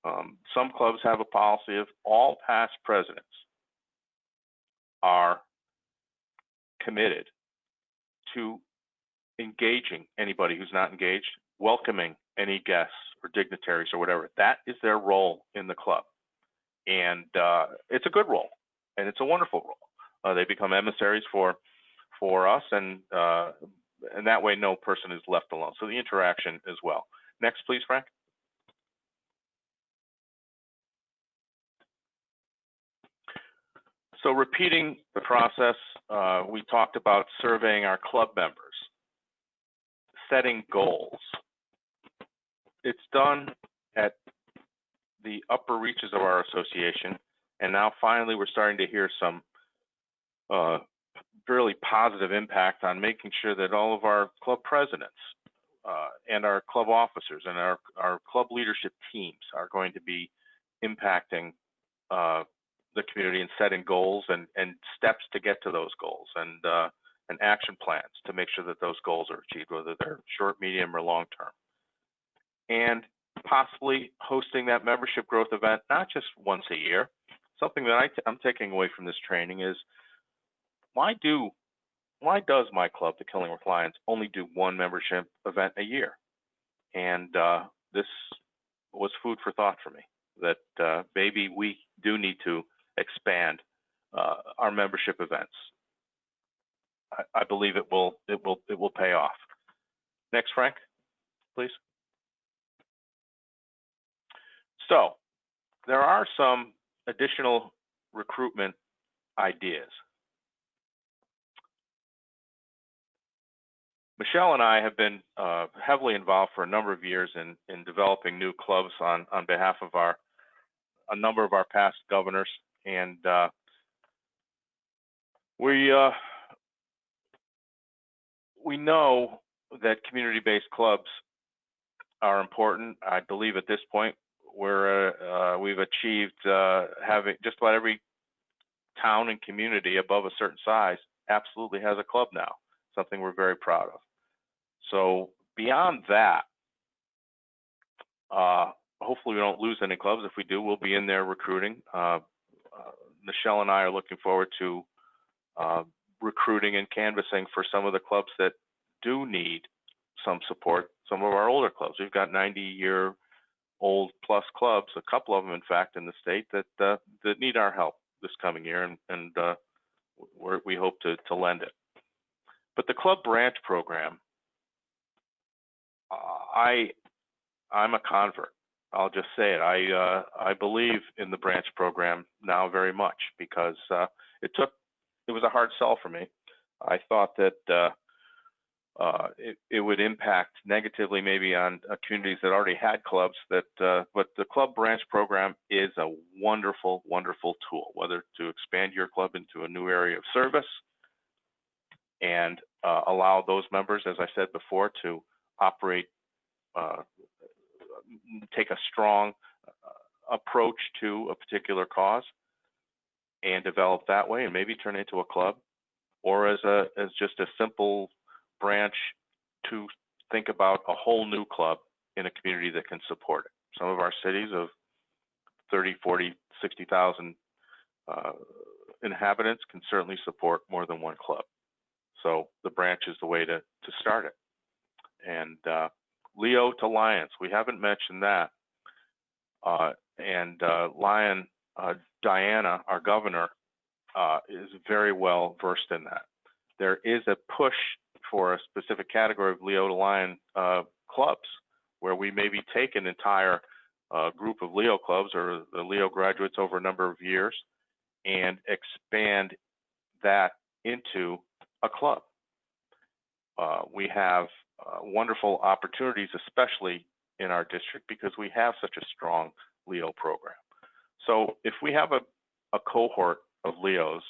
Some clubs have a policy of all past presidents are committed to engaging anybody who's not engaged, welcoming any guests or dignitaries or whatever. That is their role in the club. And it's a good role, and it's a wonderful role. They become emissaries for us, and that way no person is left alone. So the interaction as well. Next, please, Frank. So repeating the process, we talked about surveying our club members, setting goals. It's done at the upper reaches of our association, and now finally we're starting to hear some really positive impact on making sure that all of our club presidents and our club officers and our club leadership teams are going to be impacting the community and setting goals and steps to get to those goals and action plans to make sure that those goals are achieved, whether they're short, medium, or long term. And possibly hosting that membership growth event, not just once a year. Something that I'm taking away from this training is why does my club, the Killingworth Lions, only do one membership event a year? And this was food for thought for me, that maybe we do need to expand our membership events. I believe it will pay off. Next, Frank, please. So there are some additional recruitment ideas. Michelle and I have been heavily involved for a number of years in developing new clubs on behalf of a number of our past governors, and we know that community-based clubs are important. I believe at this point we've achieved having just about every town and community above a certain size absolutely has a club now, something we're very proud of. So beyond that, hopefully we don't lose any clubs. If we do, we'll be in there recruiting. Michelle and I are looking forward to recruiting and canvassing for some of the clubs that do need some support. Some of our older clubs. We've got 90-year-old plus clubs, a couple of them, in fact, in the state that need our help this coming year, and we hope to lend it. But the club branch program, I'm a convert. I'll just say it. I believe in the branch program now very much because it was a hard sell for me. I thought that it would impact negatively maybe on communities that already had clubs. But the club branch program is a wonderful, wonderful tool, whether to expand your club into a new area of service and allow those members, as I said before, to operate, take a strong approach to a particular cause and develop that way and maybe turn it into a club, or as just a simple branch to think about a whole new club in a community that can support it. Some of our cities of 30, 40, 60,000 inhabitants can certainly support more than one club. So the branch is the way to start it. And Leo to Lions, we haven't mentioned that. Lion Diana, our governor, is very well versed in that. There is a push for a specific category of Leo to Lion clubs, where we maybe take an entire group of Leo clubs or the Leo graduates over a number of years and expand that into a club. We have wonderful opportunities, especially in our district, because we have such a strong Leo program. So if we have a cohort of Leos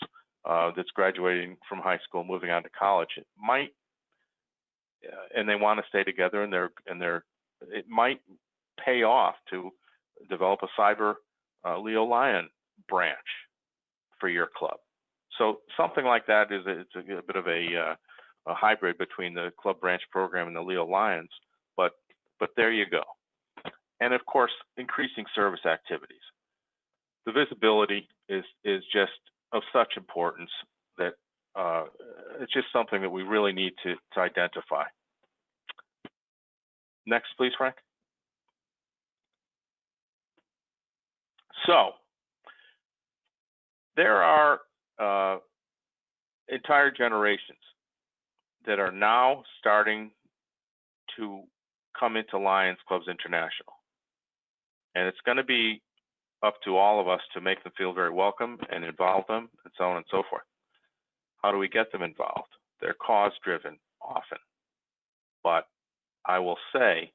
that's graduating from high school, moving on to college, it might, and they want to stay together, and it might pay off to develop a cyber Leo Lion branch for your club. So something like that it's a bit of a hybrid between the club branch program and the Leo Lions, but there you go. And of course, increasing service activities. The visibility is just of such importance that it's just something that we really need to identify. Next, please, Frank. So there are entire generations that are now starting to come into Lions Clubs International. And it's going to be up to all of us to make them feel very welcome and involve them and so on and so forth. How do we get them involved? They're cause-driven often. But I will say,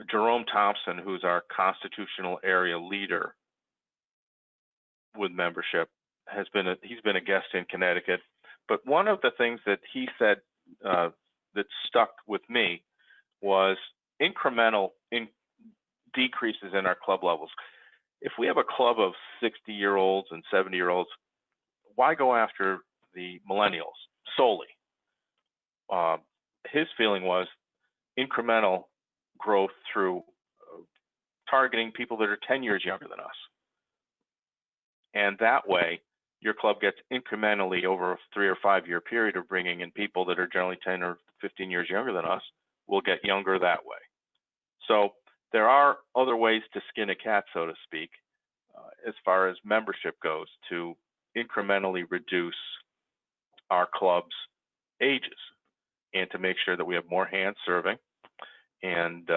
Jerome Thompson, who's our constitutional area leader with membership, he's been a guest in Connecticut But one of the things that he said that stuck with me was incremental decreases in our club levels. If we have a club of 60-year-olds and 70-year-olds, why go after the millennials solely? His feeling was incremental growth through targeting people that are 10 years younger than us. And that way, your club gets incrementally over a 3 or 5 year period of bringing in people that are generally 10 or 15 years younger than us, will get younger that way. So there are other ways to skin a cat, so to speak, as far as membership goes, to incrementally reduce our club's ages and to make sure that we have more hands serving. And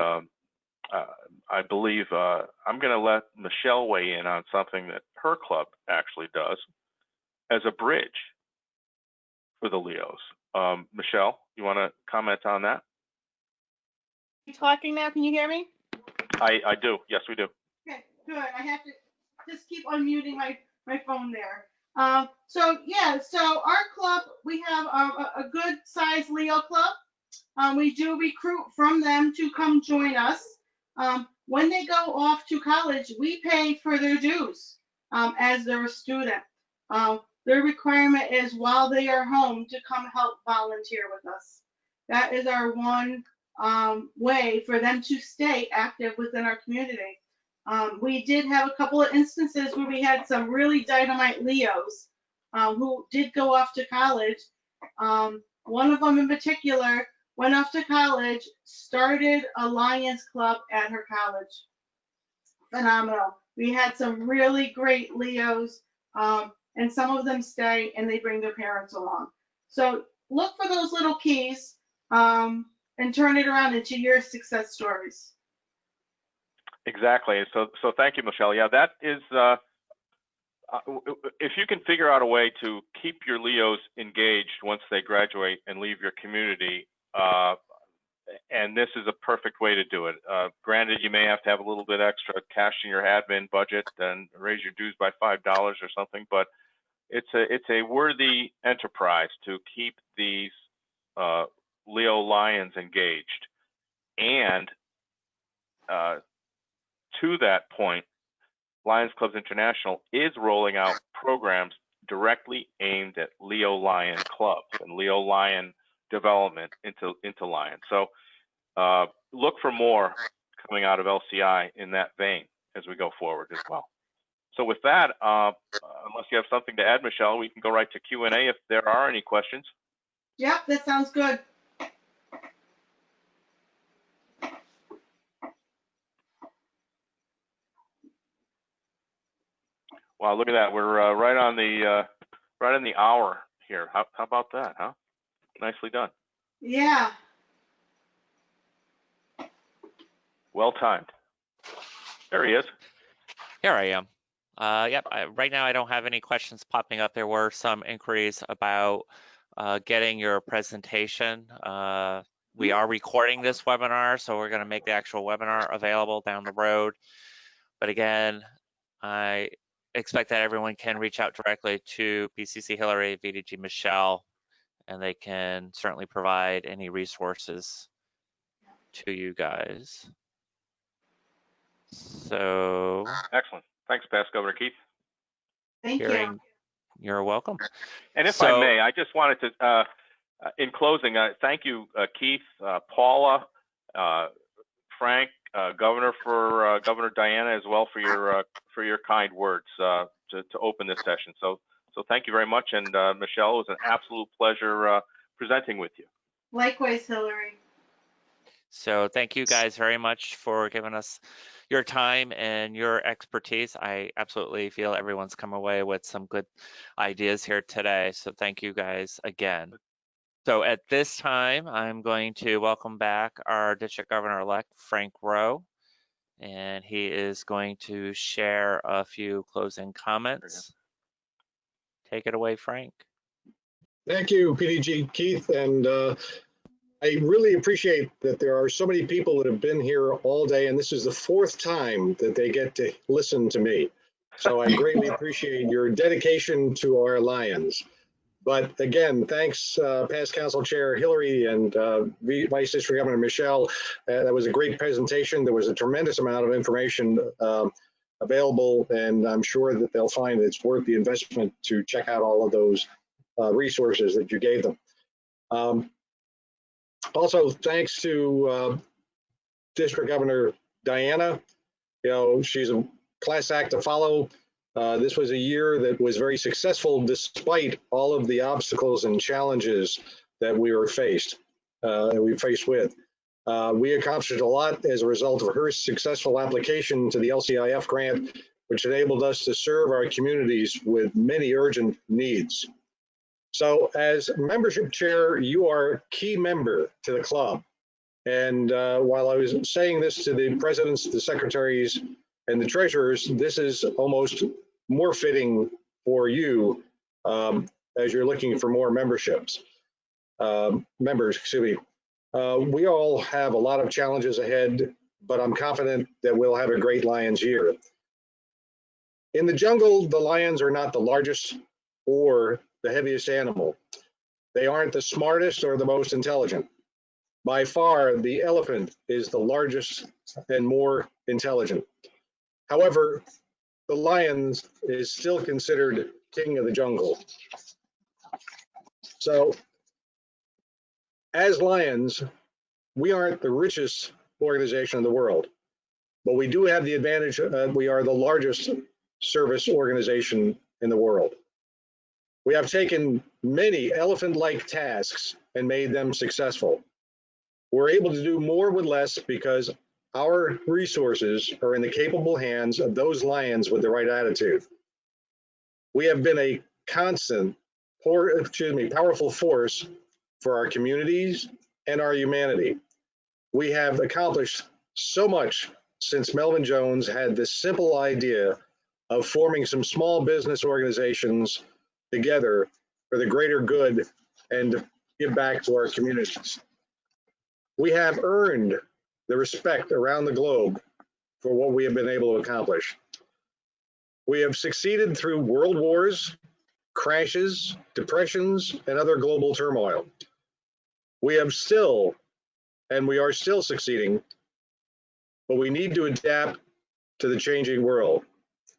I believe I'm going to let Michelle weigh in on something that her club actually does as a bridge for the Leos. Michelle, you want to comment on that? You talking now? Can you hear me? I do. Yes, we do. Okay, good. I have to just keep unmuting my phone there. So our club, we have a good sized Leo club. We do recruit from them to come join us. When they go off to college, we pay for their dues as they're a student. Their requirement is while they are home to come help volunteer with us. That is our one way for them to stay active within our community. We did have a couple of instances where we had some really dynamite Leos who did go off to college. One of them in particular went off to college, started a Lions Club at her college. Phenomenal. We had some really great Leos, and some of them stay and they bring their parents along. So look for those little keys and turn it around into your success stories. Exactly. So thank you, Michelle. Yeah, that is, if you can figure out a way to keep your Leos engaged once they graduate and leave your community, and this is a perfect way to do it. Granted, you may have to have a little bit extra cash in your admin budget and raise your dues by $5 or something, but it's a worthy enterprise to keep these Leo Lions engaged. And to that point, Lions Clubs International is rolling out programs directly aimed at Leo Lion clubs and Leo Lion development into Lions. So look for more coming out of LCI in that vein as we go forward as well. So with that, unless you have something to add, Michelle, we can go right to Q&A if there are any questions. Yep, that sounds good. Wow, look at that. We're right on the hour here. How about that, huh? Nicely done. Yeah. Well timed. There he is. Here I am. Yep, right now I don't have any questions popping up. There were some inquiries about getting your presentation. We are recording this webinar, so we're going to make the actual webinar available down the road. But again, I expect that everyone can reach out directly to PCC Hillary, VDG Michelle, and they can certainly provide any resources to you guys. So Excellent. Thanks, Past Governor Keith. Thank you. You're welcome. And if I may, I just wanted to, in closing, thank you, Keith, Paula, Frank, Governor Diana as well for your kind words to open this session. So thank you very much. And Michelle, it was an absolute pleasure presenting with you. Likewise, Hillary. So thank you guys very much for giving us your time and your expertise. I absolutely feel everyone's come away with some good ideas here today. So thank you guys again. So at this time, I'm going to welcome back our District Governor-elect, Frank Rowe, and he is going to share a few closing comments. Take it away, Frank. Thank you, PDG Keith, and I really appreciate that there are so many people that have been here all day, and this is the 4th time that they get to listen to me. So I greatly appreciate your dedication to our Lions. But again, thanks, past Council Chair Hillary and Vice District Governor Michelle. That was a great presentation. There was a tremendous amount of information available, and I'm sure that they'll find it's worth the investment to check out all of those resources that you gave them. Also, thanks to District Governor Diana. You know, she's a class act to follow. This was a year that was very successful despite all of the obstacles and challenges that we faced with. We accomplished a lot as a result of her successful application to the LCIF grant, which enabled us to serve our communities with many urgent needs. So as membership chair, you are a key member to the club. And while I was saying this to the presidents, the secretaries, and the treasurers, this is almost more fitting for you as you're looking for more members, excuse me. We all have a lot of challenges ahead, but I'm confident that we'll have a great Lions year. In the jungle, the lions are not the largest or the heaviest animal. They aren't the smartest or the most intelligent. By far, the elephant is the largest and more intelligent. However, the lion is still considered king of the jungle. So, as Lions, we aren't the richest organization in the world, but we do have the advantage that we are the largest service organization in the world. We have taken many elephant-like tasks and made them successful. We're able to do more with less because our resources are in the capable hands of those lions with the right attitude. We have been a constant, powerful force for our communities and our humanity. We have accomplished so much since Melvin Jones had this simple idea of forming some small business organizations together for the greater good and to give back to our communities. We have earned the respect around the globe for what we have been able to accomplish. We have succeeded through world wars, crashes, depressions, and other global turmoil. We have still, and we are still succeeding, but we need to adapt to the changing world.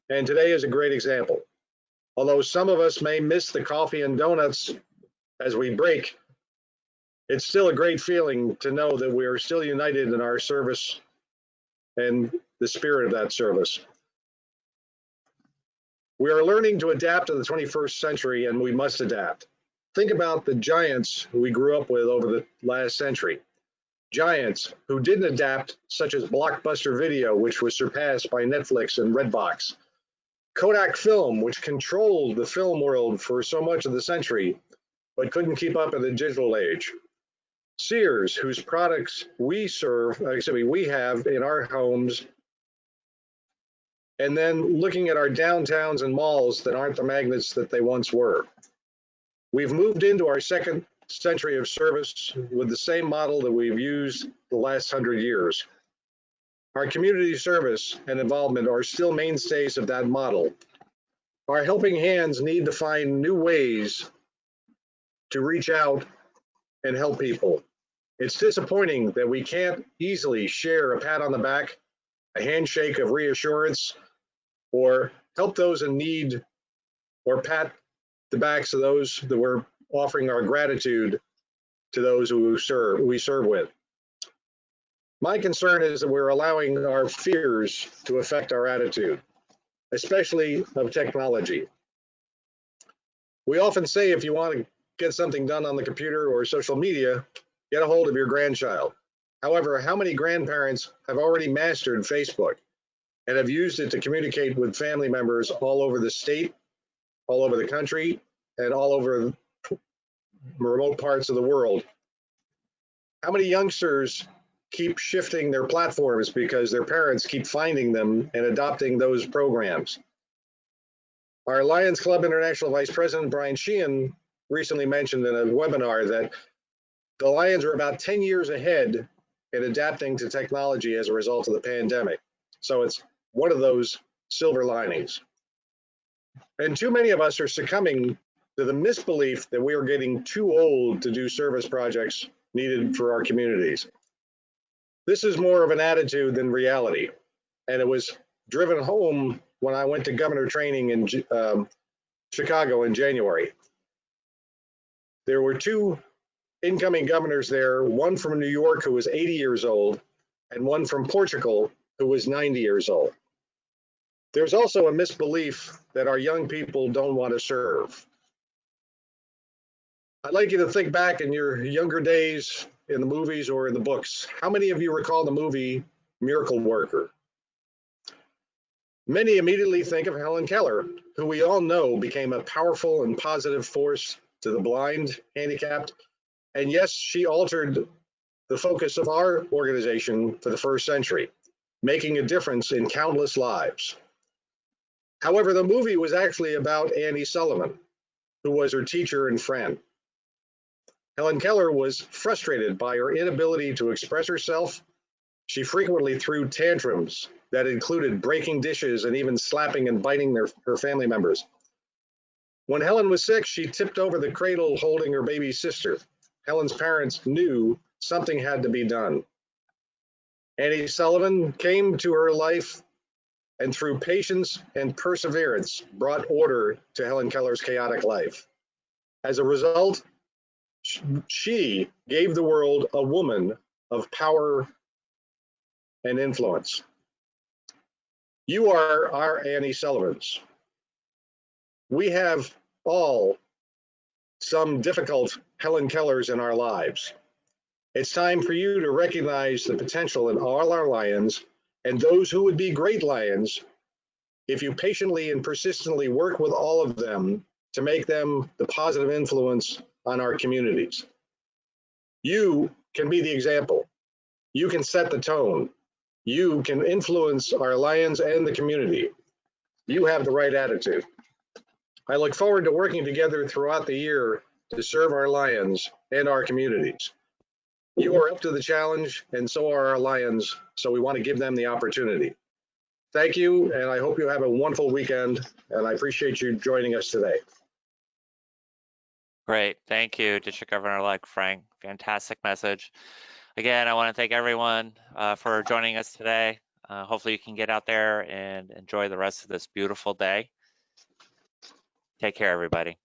And today is a great example. Although some of us may miss the coffee and donuts as we break, it's still a great feeling to know that we are still united in our service and the spirit of that service. We are learning to adapt to the 21st century, and we must adapt. Think about the giants who we grew up with over the last century. Giants who didn't adapt, such as Blockbuster Video, which was surpassed by Netflix and Redbox. Kodak Film, which controlled the film world for so much of the century, but couldn't keep up in the digital age. Sears, whose products we have in our homes, and then looking at our downtowns and malls that aren't the magnets that they once were. We've moved into our second century of service with the same model that we've used the last 100 years. Our community service and involvement are still mainstays of that model. Our helping hands need to find new ways to reach out and help people. It's disappointing that we can't easily share a pat on the back, a handshake of reassurance, or help those in need, or pat the backs of those that we're offering our gratitude to those who we serve with. My concern is that we're allowing our fears to affect our attitude, especially of technology. We often say if you want to get something done on the computer or social media, get a hold of your grandchild. However, how many grandparents have already mastered Facebook and have used it to communicate with family members all over the state, all over the country, and all over remote parts of the world? How many youngsters keep shifting their platforms because their parents keep finding them and adopting those programs? Our Lions Club International Vice President Brian Sheehan recently mentioned in a webinar that the Lions are about 10 years ahead in adapting to technology as a result of the pandemic. So it's one of those silver linings. And too many of us are succumbing to the misbelief that we are getting too old to do service projects needed for our communities. This is more of an attitude than reality, and it was driven home when I went to governor training in Chicago in January. There were two incoming governors there, one from New York who was 80 years old, and one from Portugal who was 90 years old. There's also a misbelief that our young people don't want to serve. I'd like you to think back in your younger days in the movies or in the books. How many of you recall the movie Miracle Worker? Many immediately think of Helen Keller, who we all know became a powerful and positive force to the blind, handicapped, and yes, she altered the focus of our organization for the first century, making a difference in countless lives. However, the movie was actually about Annie Sullivan, who was her teacher and friend. Helen Keller was frustrated by her inability to express herself. She frequently threw tantrums that included breaking dishes and even slapping and biting her family members. When Helen was sick, she tipped over the cradle holding her baby sister. Helen's parents knew something had to be done. Annie Sullivan came to her life and through patience and perseverance brought order to Helen Keller's chaotic life. As a result, she gave the world a woman of power and influence. You are our Annie Sullivans. We have all some difficult Helen Kellers in our lives. It's time for you to recognize the potential in all our lions and those who would be great lions if you patiently and persistently work with all of them to make them the positive influence on our communities. You can be the example. You can set the tone. You can influence our lions and the community. You have the right attitude. I look forward to working together throughout the year to serve our lions and our communities. You are up to the challenge, and so are our lions, so we want to give them the opportunity. Thank you, and I hope you have a wonderful weekend, and I appreciate you joining us today. Great. Thank you, District Governor-elect Frank. Fantastic message. Again, I want to thank everyone for joining us today. Hopefully you can get out there and enjoy the rest of this beautiful day. Take care, everybody.